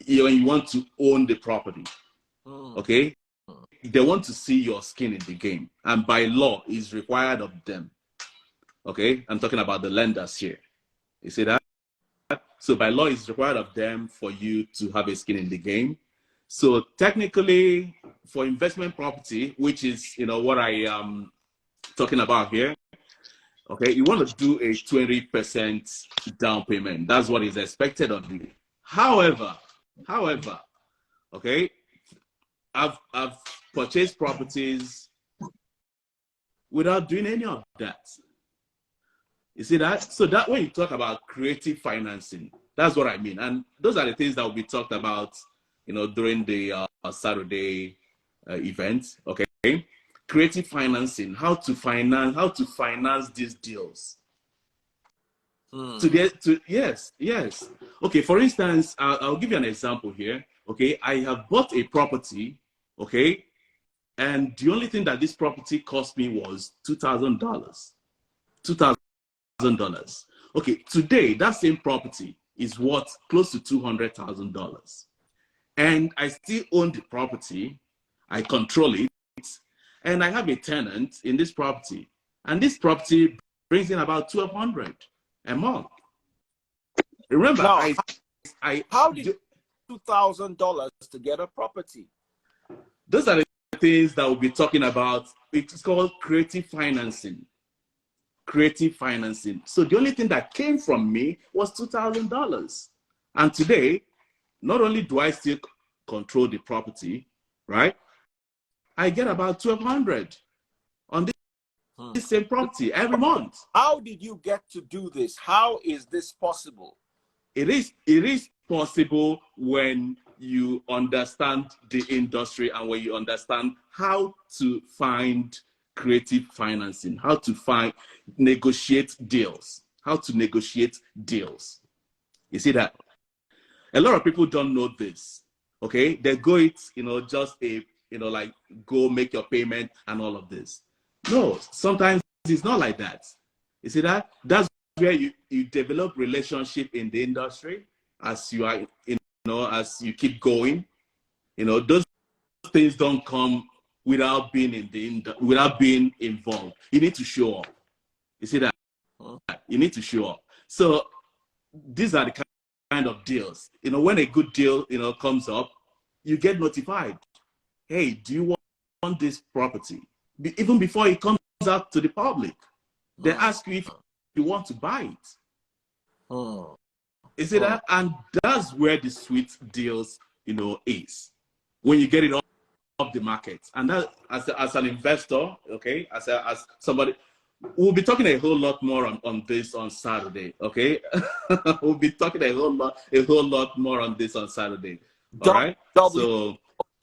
when you want to own the property. Okay, they want to see your skin in the game, and by law is required of them. Okay, I'm talking about the lenders here. You see that? So by law it's required of them for you to have a skin in the game. So technically, for investment property, which is what I am talking about here, okay, you want to do a 20% down payment. That's what is expected of you. However, okay, I've purchased properties without doing any of that. You see that? So that when you talk about creative financing, that's what I mean. And those are the things that will be talked about, during the Saturday event. Okay, creative financing, how to finance these deals. Yes. Okay, for instance, I'll give you an example here. Okay, I have bought a property. Okay, and the only thing that this property cost me was $2,000. $2,000. Okay, today that same property is worth close to $200,000, and I still own the property. I control it, and I have a tenant in this property, and this property brings in about $1,200 a month. Remember, now, how did you $2,000 to get a property? Those are the things that we'll be talking about. It's called creative financing. Creative financing. So the only thing that came from me was $2,000. And today, not only do I still control the property, right? I get about 1,200 on this same property every month. How did you get to do this? How is this possible? It is possible when you understand the industry and when you understand how to find creative financing, how to negotiate deals, how to negotiate deals. You see that? A lot of people don't know this. Okay, they go it, just like go make your payment and all of this. No, sometimes it's not like that. You see that? That's where you develop relationship in the industry as you are, as you keep going. Those things don't come without being without being involved. You need to show up. You see that? You need to show up. So these are the kind of deals. When a good deal, comes up, you get notified. Hey, do you want this property? Even before it comes out to the public, they ask you if you want to buy it. You see that? And that's where the sweet deals, is. When you get it off the market. And that, as an investor, okay, as somebody, we'll be talking a whole lot more on this on Saturday, okay? We'll be talking a whole lot more on this on Saturday. All right? So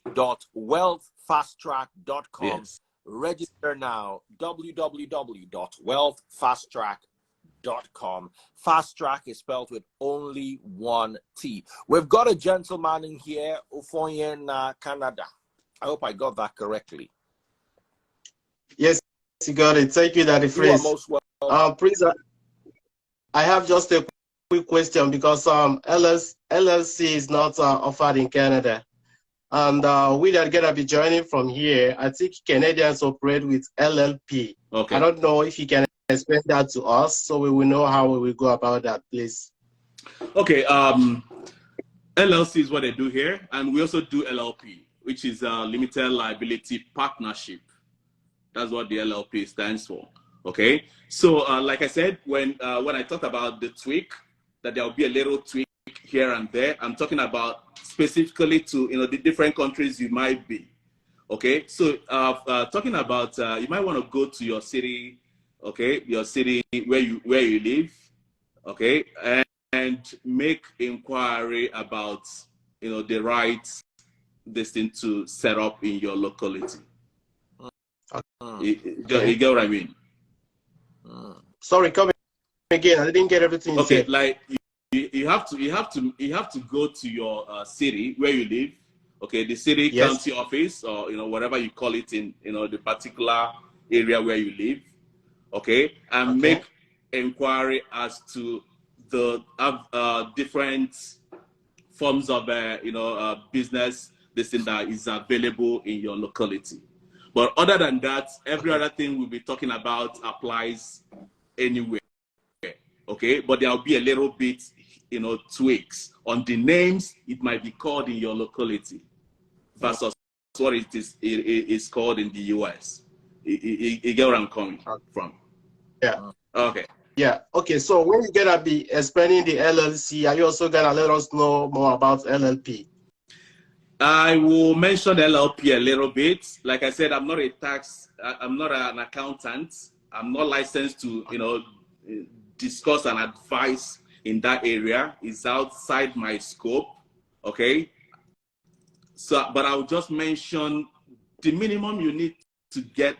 wealthfasttrack.com. yes. Register now. www.wealthfasttrack.com. Fast Track is spelled with only one T. We've got a gentleman in here, Ufonyen, Canada. I hope I got that correctly. Yes, you got it. Thank you, Daddy Freeze. You are most welcome. Please, I have just a quick question because LLC is not offered in Canada. And we are going to be joining from here. I think Canadians operate with LLP. Okay. I don't know if you can explain that to us so we will know how we will go about that, please. Okay. LLC is what they do here. And we also do LLP, which is Limited Liability Partnership. That's what the LLP stands for. Okay. So like I said, when I talked about the tweak, that there will be a little tweak here and there, I'm talking about specifically to the different countries you might be. Okay. So talking about you might want to go to your city, okay, your city where you live, okay, and make inquiry about the right this thing to set up in your locality. You get what I mean? Sorry, come again. I didn't get everything you said. Like you have to go to your city where you live. Okay, the city, yes, county office, or whatever you call it in the particular area where you live. Okay, and make inquiry as to the different forms of business this thing that is available in your locality. But other than that, every other thing we'll be talking about applies anywhere. Okay, but there'll be a little bit, tweaks on the names it might be called in your locality versus what it is called in the US. You get where I'm coming from? Yeah. Okay. Yeah. Okay. So when you're gonna be explaining the LLC, are you also gonna let us know more about LLP? I will mention LLP a little bit. Like I said, I'm not I'm not an accountant. I'm not licensed to, discuss and advise in that area. It's outside my scope. Okay. So, but I'll just mention the minimum you need to get,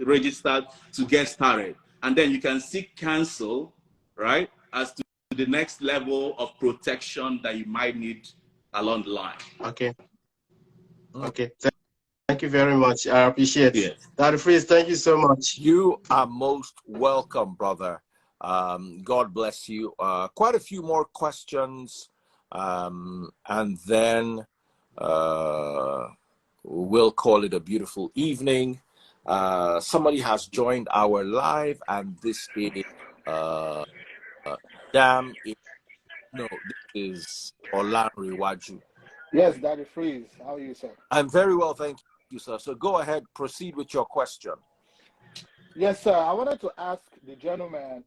registered to get started. And then you can seek counsel, right, as to the next level of protection that you might need along the line. Okay. Okay. Thank you very much. I appreciate it. Yes. Daddy Freeze, thank you so much. You are most welcome, brother. God bless you. Quite a few more questions, and then we'll call it a beautiful evening. Somebody has joined our live, and this is this is Olari Waju. Yes, Daddy Freeze. How are you, sir? I'm very well, thank you, sir. So go ahead, proceed with your question. Yes, sir. I wanted to ask the gentleman,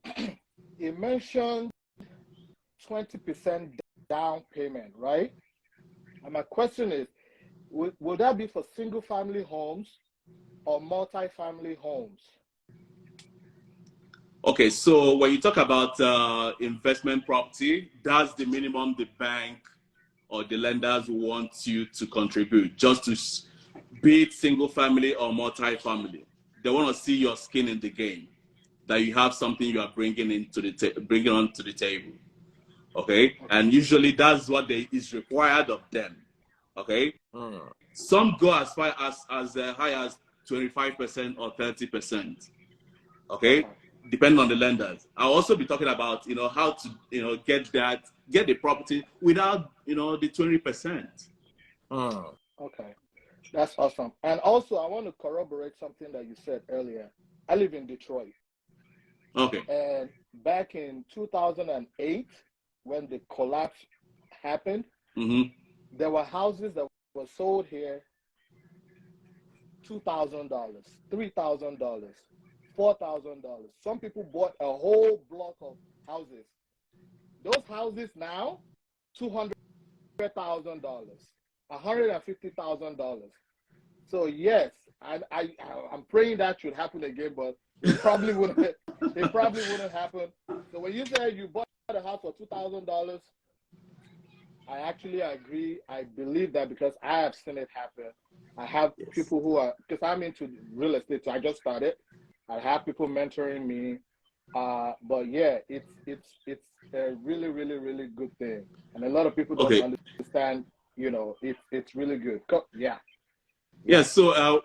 he mentioned 20% down payment, right? And my question is, Will that be for single-family homes or multi-family homes? Okay, so when you talk about investment property, that's the minimum the bank or the lenders want you to contribute, just to be it single family or multi-family. They want to see your skin in the game, that you have something you are bringing bringing onto the table. Okay, and usually that's what is required of them. Okay, some go as far as high as 25% or 30%. Okay, depending on the lenders. I'll also be talking about how to get the property without the 20%. Okay, that's awesome. And also, I want to corroborate something that you said earlier. I live in Detroit. Okay. And back in 2008, when the collapse happened, there were houses that were sold here $2,000, $3,000, $4,000. Some people bought a whole block of houses. Those houses now, $200,000, $150,000. So yes, I'm praying that should happen again, but it probably wouldn't. It probably wouldn't happen. So when you say you bought a house for $2,000, I actually agree. I believe that because I have seen it happen. I have people who are, because I'm into real estate, so I just started. I have people mentoring me. But yeah, it's a really, really, really good thing. And a lot of people don't understand, it's really good. Yeah. Yeah. So,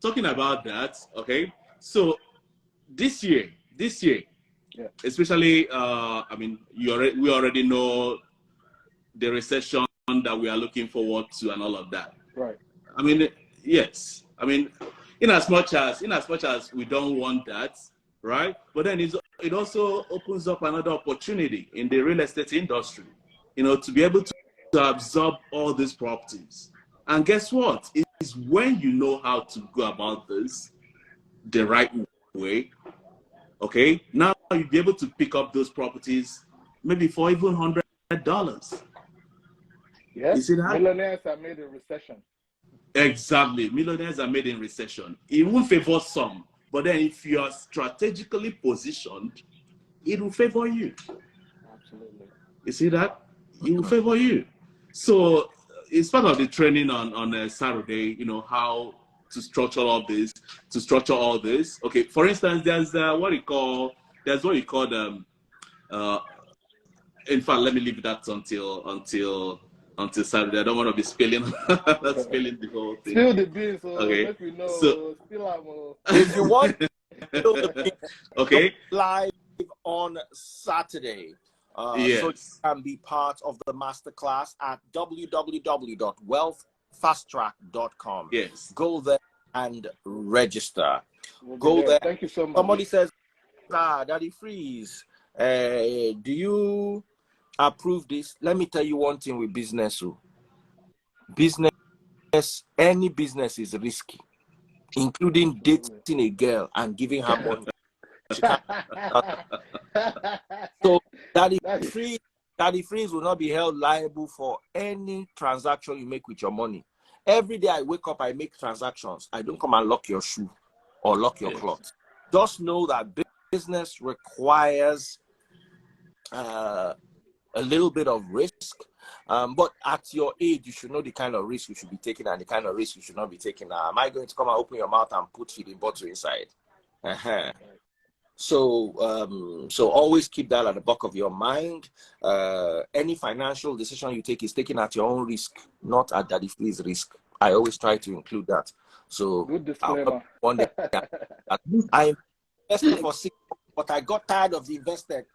talking about that, okay. So this year, yeah, especially, we already know the recession that we are looking forward to and all of that. Right. I mean, yes. I mean, in as much as we don't want that, right? But then it also opens up another opportunity in the real estate industry, to be able to absorb all these properties. And guess what? It's when you know how to go about this the right way, okay? Now you'll be able to pick up those properties maybe for even $100. Yes, You see that? millionaires are made in recession. Exactly. Millionaires are made in recession. It will favor some, but then if you are strategically positioned, it will favor you. Absolutely. You see that? It will favor you. So it's part of the training on a Saturday, how to structure all this, Okay, for instance, there's what you call in fact, let me leave that until Saturday. I don't want to be spilling the whole thing. Spill the beans, okay. Let me know. So, Spill if you want to spill the beans, okay, live on Saturday. Yes. So you can be part of the masterclass at www.wealthfasttrack.com. Yes. Go there and register. Go there. Thank you so much. Somebody says, Daddy Freeze, do you approve this? Let me tell you one thing with business. Any business is risky, including dating a girl and giving her money. So Daddy Freeze will not be held liable for any transaction you make with your money. Every day I wake up, I make transactions. I don't come and lock your shoe or lock your cloth. Just know that business requires a little bit of risk. But at your age, you should know the kind of risk you should be taking and the kind of risk you should not be taking. Am I going to come and open your mouth and put feeding bottle inside? So always keep that at the back of your mind. Any financial decision you take is taken at your own risk, not at Daddy Free's risk. I always try to include that. So good disclaimer. One day, I invested for 6 months, but I got tired of the investment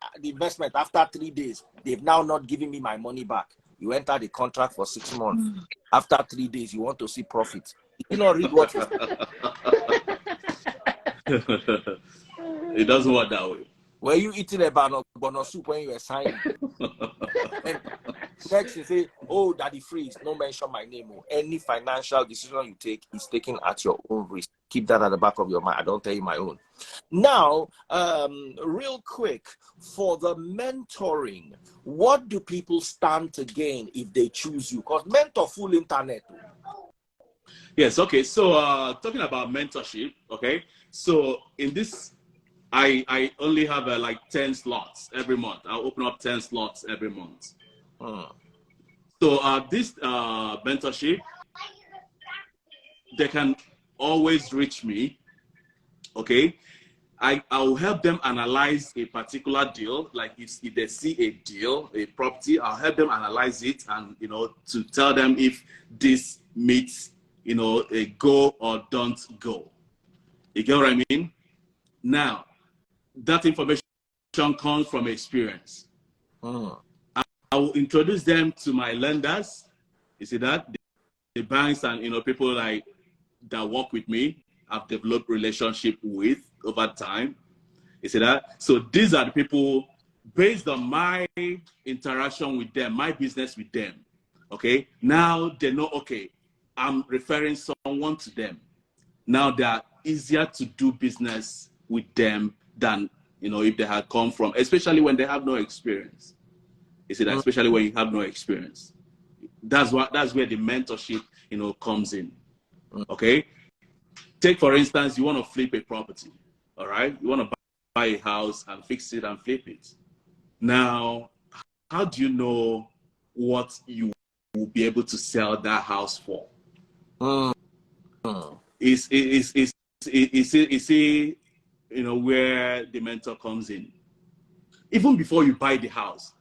after 3 days. They've now not given me my money back. You enter the contract for 6 months. After 3 days, you want to see profit. Did you not read what you It doesn't work that way. Were you eating a bono soup when you were signing? And next you say, Daddy Freeze, don't mention my name. Any financial decision you take is taken at your own risk. Keep that at the back of your mind. I don't tell you my own. Now, real quick, for the mentoring, what do people stand to gain if they choose you? Because mentor full internet. Yes, okay. So talking about mentorship, okay. So in this, I only have like 10 slots every month. I'll open up 10 slots every month. So this mentorship, they can always reach me, okay? I'll help them analyze a particular deal. Like if they see a deal, a property, I'll help them analyze it and, you know, to tell them if this meets, you know, a go or don't go. You get what I mean? Now, that information comes from experience. I will introduce them to my lenders. You see that? The banks and, you know, people like that work with me, I've developed relationship with over time. You see that? So these are the people based on my interaction with them, my business with them. Okay. Now they know, okay, I'm referring someone to them. Now they are easier to do business with them than, you know, if they had come from, especially when they have no experience. You see that? Especially when you have no experience. That's where the mentorship, you know, comes in. Okay. Take, for instance, you want to flip a property, all right? You want to buy a house and fix it and flip it. Now, how do you know what you will be able to sell that house for? Is you know, where the mentor comes in? Even before you buy the house,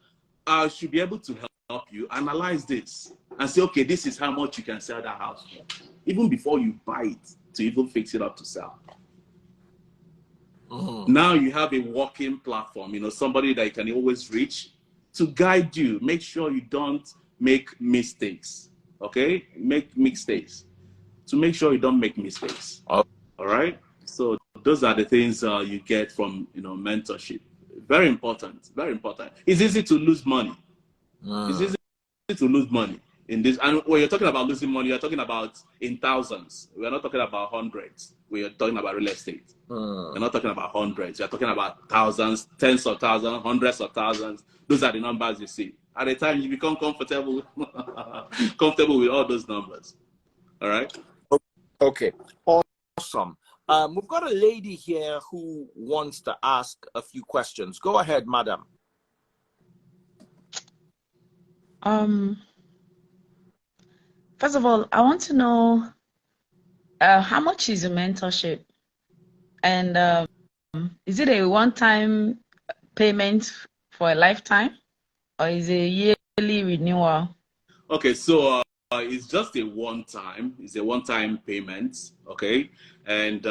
I should be able to help you analyze this and say, okay, this is how much you can sell that house for. Even before you buy it, to even fix it up to sell. Now you have a working platform, you know, somebody that you can always reach to guide you. Make sure you don't make mistakes, okay? Make mistakes. To make sure you don't make mistakes, all right? So those are the things you get from, you know, mentorship. Very important, very important. It's easy to lose money. It's easy to lose money in this. And when you're talking about losing money, you're talking about in thousands. We're not talking about hundreds. We're talking about real estate. We're not talking about hundreds. You're talking about thousands, tens of thousands, hundreds of thousands. Those are the numbers you see. At the time you become comfortable, comfortable with all those numbers. All right? Okay. Awesome. We've got a lady here who wants to ask a few questions. Go ahead, madam. First of all, I want to know how much is a mentorship, and is it a one-time payment for a lifetime, or is it a yearly renewal? Okay, so it's just a one-time. It's a one-time payment. Okay, and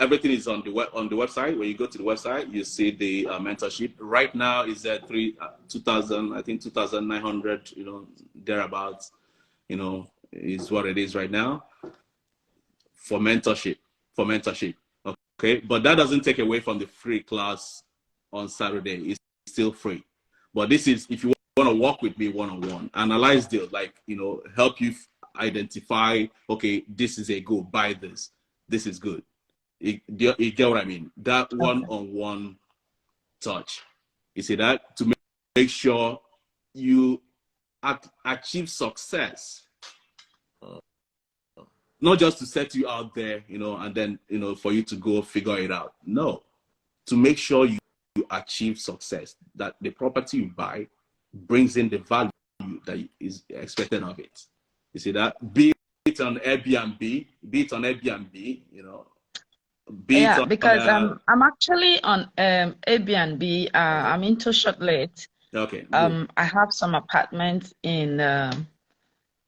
everything is on the website. When you go to the website, you see the mentorship. Right now is at 2,000, I think 2,900. You know, thereabouts. You know, is what it is right now for mentorship. Okay, but that doesn't take away from the free class on Saturday. It's still free. But this is if you want to work with me one-on-one, analyze deals, like, you know, help you identify, okay, this is a good, buy this. This is good. You get what I mean? That one-on-one touch. You see that? To make sure you achieve success. Not just to set you out there, you know, and then, you know, for you to go figure it out. No. To make sure you achieve success, that the property you buy brings in the value that is expected of it. You see that? Be it on Airbnb, you know. Yeah, because I'm actually on Airbnb. I'm into shortlet. Okay. Good. I have some apartments in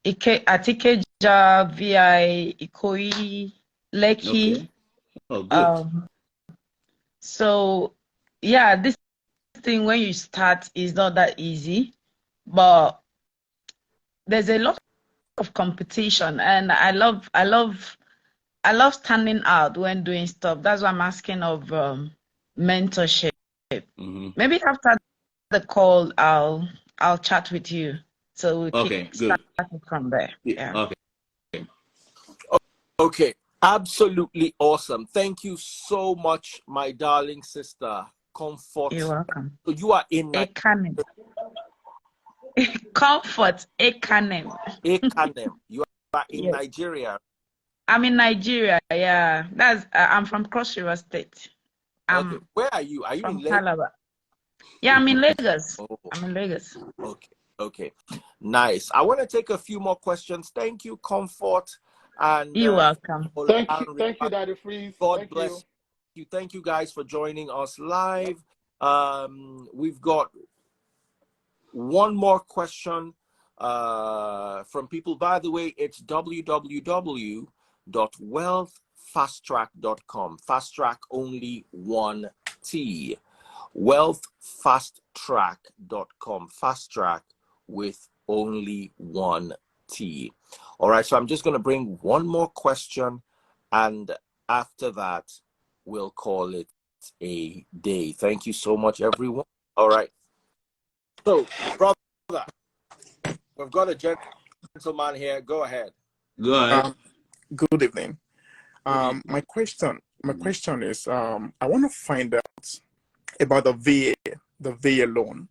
Ikeja, VI, Ikoyi, Lekki. Okay. Oh, good. So yeah, this thing when you start is not that easy, but there's a lot of competition, and I love standing out when doing stuff. That's why I'm asking of mentorship. Maybe after the call, I'll chat with you, so we can start from there. Yeah. Okay. Okay. Absolutely awesome. Thank you so much, my darling sister. Comfort. You're welcome. So you are in Ekanem. Comfort Ekanem. Ekanem. You are in Yes. Nigeria. I'm in Nigeria. Yeah, that's. I'm from Cross River State. Okay. Where are you? Are you in from Lagos? Calabar. Yeah, I'm in Lagos. Oh, I'm in Lagos. okay. Okay. Nice. I want to take a few more questions. Thank you, Comfort. And You're welcome. Thank you, Daddy Freeze. God bless you. Thank you guys for joining us live. We've got one more question from people. By the way, it's www.wealthfasttrack.com. Fast track only one T. Wealthfasttrack.com. Fast track with only one T. All right, so I'm just going to bring one more question, and after that, we'll call it a day. Thank you so much, everyone. All right. So, brother, we've got a gentleman here. Go ahead. Go ahead. Good evening. My question is, I want to find out about the VA loan.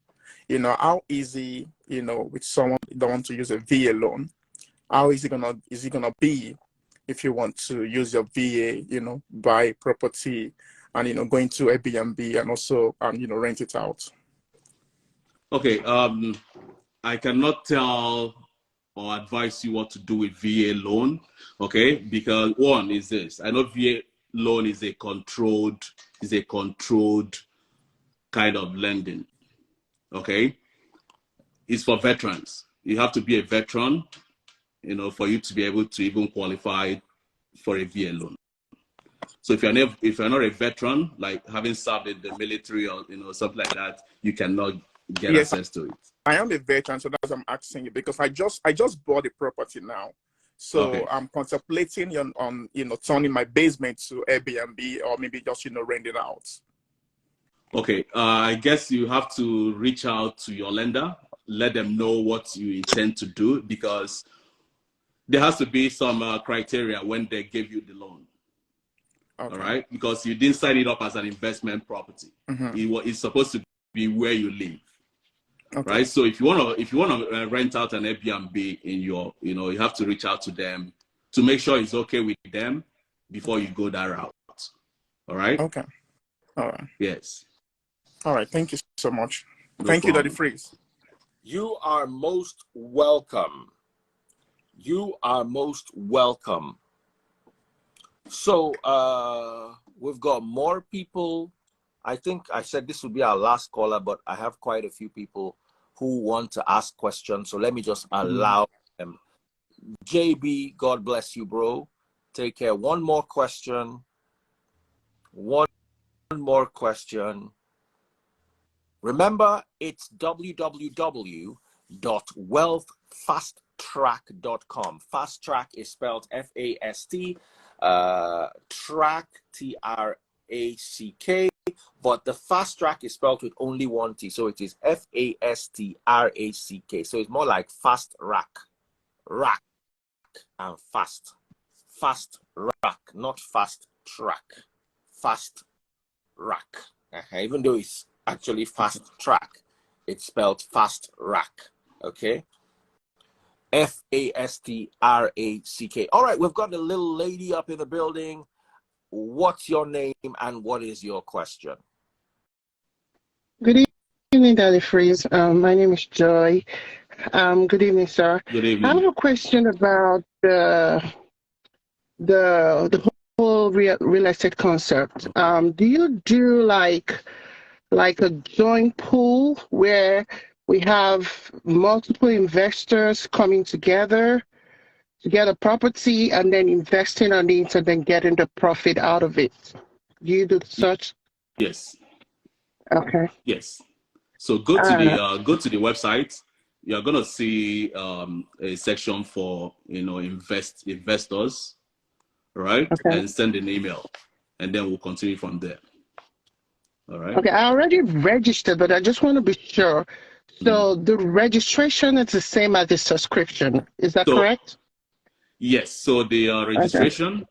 You know, how easy, you know, with someone that want to use a VA loan, how is it gonna be if you want to use your VA, you know, buy property and, you know, go into Airbnb and also you know, rent it out? Okay. I cannot tell or advise you what to do with VA loan. Okay, because one is this: I know VA loan is a controlled kind of lending. Okay, it's for veterans. You have to be a veteran, you know, for you to be able to even qualify for a VA loan. So if you're not a veteran, like having served in the military or, you know, something like that, you cannot get access to it. I am a veteran, so that's what I'm asking you, because I just bought a property now. So okay. I'm contemplating on you know, turning my basement to Airbnb or maybe just, you know, rent it out. Okay, I guess you have to reach out to your lender, let them know what you intend to do, because there has to be some criteria when they give you the loan. Okay. All right, because you didn't sign it up as an investment property. It's supposed to be where you live. Okay. Right. So if you want to rent out an Airbnb in your, you know, you have to reach out to them to make sure it's okay with them before you go that route. All right. Okay. All right. Yes. All right. Thank you so much. Thank you, Daddy Freeze. You are most welcome. You are most welcome. So we've got more people. I think I said this would be our last caller, but I have quite a few people who want to ask questions. So let me just allow them. JB, God bless you, bro. Take care. One more question. One more question. Remember, it's www.wealthfasttrack.com. Fast track is spelled F-A-S-T, track, T-R-A-C-K. But the fast track is spelled with only one T, so it is F-A-S-T-R-A-C-K. So it's more like fast rack, and fast rack, not fast track, fast rack. Even though it's actually fast track, it's spelled fast rack. Okay, F-A-S-T-R-A-C-K. All right, we've got a little lady up in the building. What's your name and what is your question? Good evening, Daddy Freeze. My name is Joy. Good evening, sir. Good evening. I have a question about the whole real estate concept. Do you do like a joint pool where we have multiple investors coming together to get a property and then investing on it and then getting the profit out of it? Do you do such? Yes. Okay. Yes. So go to the website. You're gonna see a section for, you know, investors, right? Okay. And send an email, and then we'll continue from there. All right. Okay, I already registered, but I just want to be sure. So the registration is the same as the subscription. Is that correct? Yes. So the registration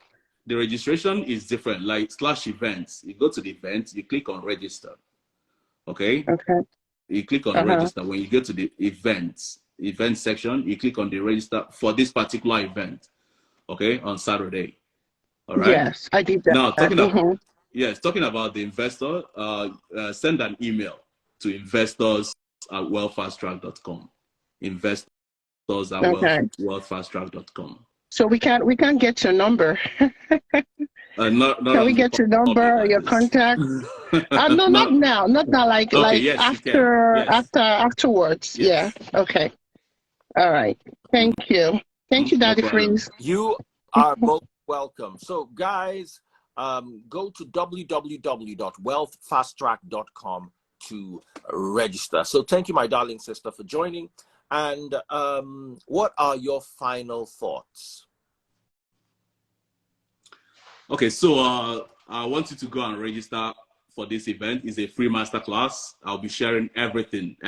the registration is different, like /events. You go to the event, you click on register. Okay? Okay. You click on register. When you go to the event section, you click on the register for this particular event, okay, on Saturday. All right. Yes, I did that. Now, talking about the investor, send an email to investors@wealthfasttrack.com. Investors@wealthfasttrack.com. So we can't get your number. Can we get your number, your contact? No, not now. Not now. Like okay, like yes, afterwards. Yes. Yeah. Okay. All right. Thank you. Thank you, Daddy Freeze. You are most welcome. So, guys, go to www.wealthfasttrack.com to register. So, thank you, my darling sister, for joining. And what are your final thoughts? Okay, so I want you to go and register for this event. It's a free masterclass. I'll be sharing everything,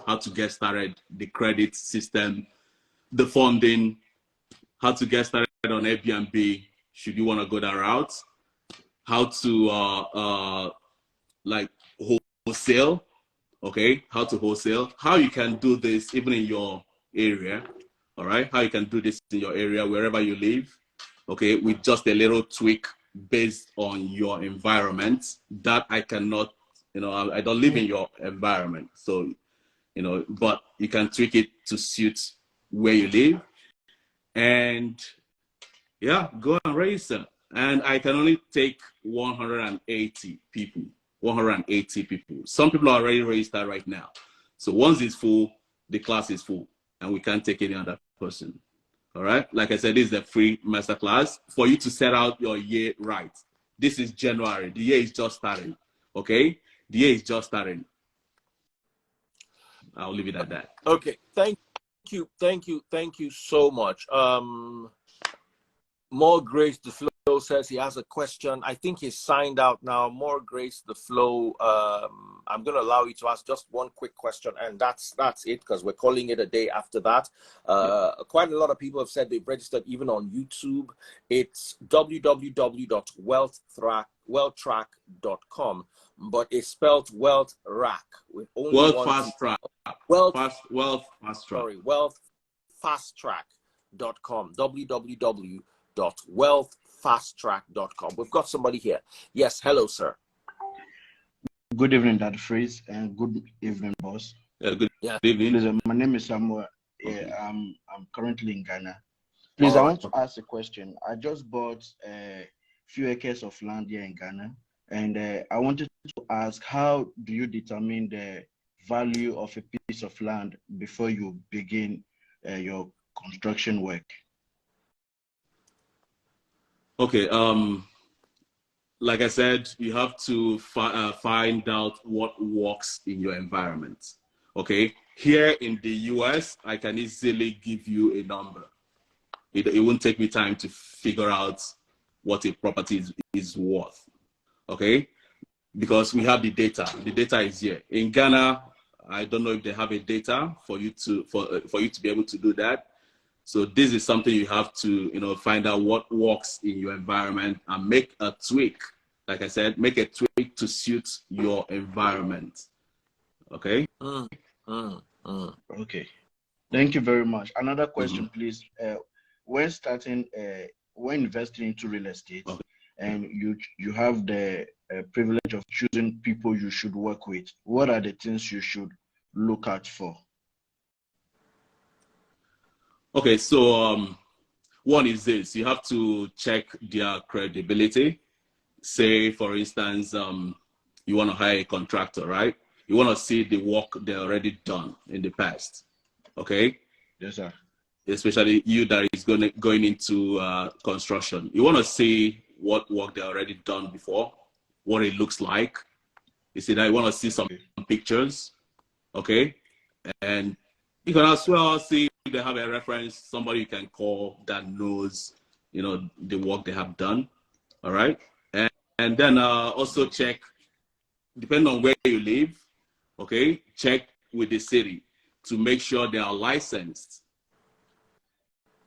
how to get started, the credit system, the funding, how to get started on Airbnb, should you want to go that route, how to like wholesale, okay, how to wholesale, how you can do this even in your area, all right, how you can do this in your area, wherever you live, okay, with just a little tweak based on your environment that I cannot, I don't live in your environment. So, but you can tweak it to suit where you live. And yeah, go and register. And I can only take 180 people. 180 people. Some people are already registered right now. So once it's full, the class is full, and we can't take any other person. All right. Like I said, this is a free masterclass for you to set out your year right. This is January. The year is just starting. Okay. The year is just starting. I'll leave it at that. Okay. Thank you so much. More Grace the Flow says he has a question. I think he's signed out now. More Grace the Flow. I'm going to allow you to ask just one quick question, and that's it, because we're calling it a day after that. Quite a lot of people have said they've registered even on YouTube. It's www.wealthtrack.com, but it's spelled Wealth Rack with only Wealth one Fast Track. Wealth Fast Track. Sorry, wealthfasttrack.com. www.wealthfasttrack.com. We've got somebody here. Yes, hello, sir. Good evening, Dad Freeze, and good evening, boss. Good evening. Please, my name is Samuel. I'm currently in Ghana. Please, I want to ask a question. I just bought a few acres of land here in Ghana, and I wanted to ask, how do you determine the value of a piece of land before you begin your construction work? Okay, like I said, you have to find out what works in your environment. Okay, here in the US, I can easily give you a number. It won't take me time to figure out what a property is worth. Okay, because we have the data. The data is here. In Ghana, I don't know if they have a data for you to be able to do that. So this is something you have to, find out what works in your environment and make a tweak. Like I said, make a tweak to suit your environment. Okay? Okay. Thank you very much. Another question, please. When investing into real estate, and you have the privilege of choosing people you should work with, what are the things you should look out for? Okay, so one is this: you have to check their credibility. Say, for instance, you want to hire a contractor, right? You want to see the work they already done in the past. Okay? Yes, sir. Especially you that is going into construction. You want to see what work they already done before, what it looks like. You see that you want to see some pictures, okay? And you can as well see if they have a reference, somebody you can call that knows, the work they have done, all right? And then also check, depending on where you live, okay? Check with the city to make sure they are licensed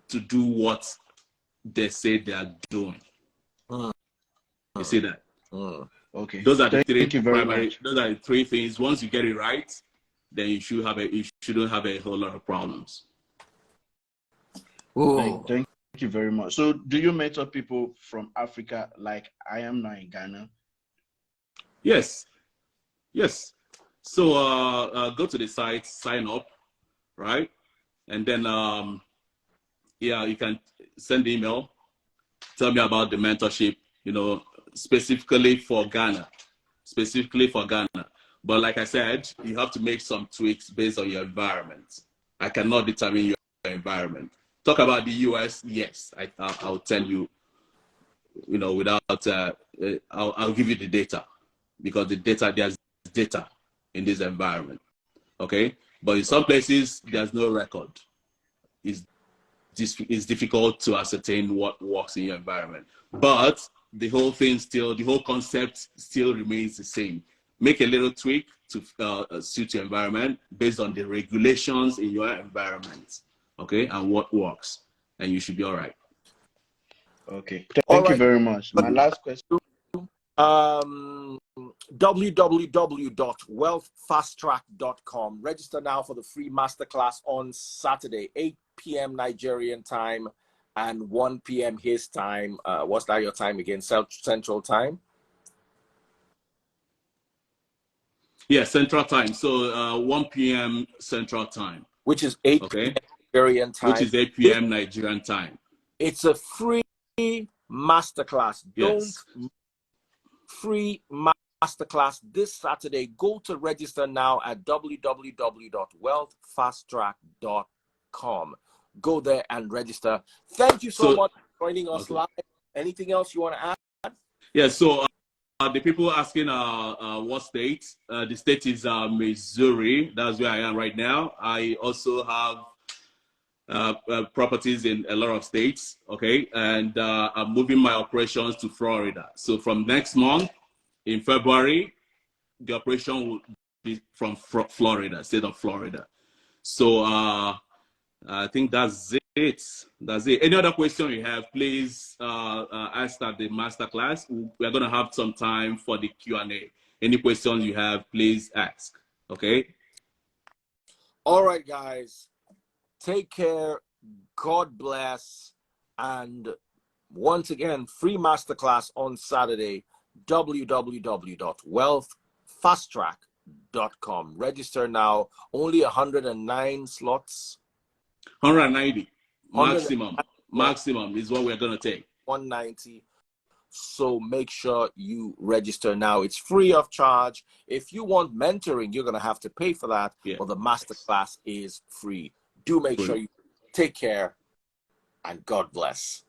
to do what they say they are doing, Mm. You see that? Okay. Those are the three Thank you very primary. much. Those are the three things. Once you get it right, then you shouldn't have a whole lot of problems. Thank you very much. So, do you mentor people from Africa like I am now in Ghana? Yes. So go to the site, sign up, right? And then yeah, you can send the email, tell me about the mentorship, specifically for Ghana. But like I said, you have to make some tweaks based on your environment. I cannot determine your environment. Talk about the US, yes, I'll tell you, without, I'll give you the data, because there's data in this environment, okay? But in some places, there's no record. It's difficult to ascertain what works in your environment. But the whole concept still remains the same. Make a little tweak to suit your environment based on the regulations in your environment, okay, and what works, and you should be all right. Okay, thank you very much. My last question. www.wealthfasttrack.com. Register now for the free masterclass on Saturday, 8 p.m. Nigerian time and 1 p.m. his time. What's that your time again? Central time? Yeah, Central time. So 1 p.m. Central time. Which is 8 p.m. Nigerian time. Which is 8 p.m. Nigerian time. It's a free masterclass. Yes. Free masterclass this Saturday. Go to register now at www.wealthfasttrack.com. Go there and register. Thank you so much for joining us live. Anything else you want to add? Yeah, so the people asking what state, the state is Missouri. That's where I am right now. I also have properties in a lot of states, okay? And I'm moving my operations to Florida. So from next month, in February, the operation will be from Florida, state of Florida. So I think that's it. Any other question you have, please ask at the masterclass. We're going to have some time for the Q&A. Any questions you have, please ask, okay? All right, guys. Take care. God bless. And once again, free masterclass on Saturday, www.wealthfasttrack.com. Register now. Only 109 slots. 190 maximum is what we're going to take. 190. So make sure you register now. It's free of charge. If you want mentoring, you're going to have to pay for that. Yeah. But the masterclass is free. Do make sure you take care, and God bless.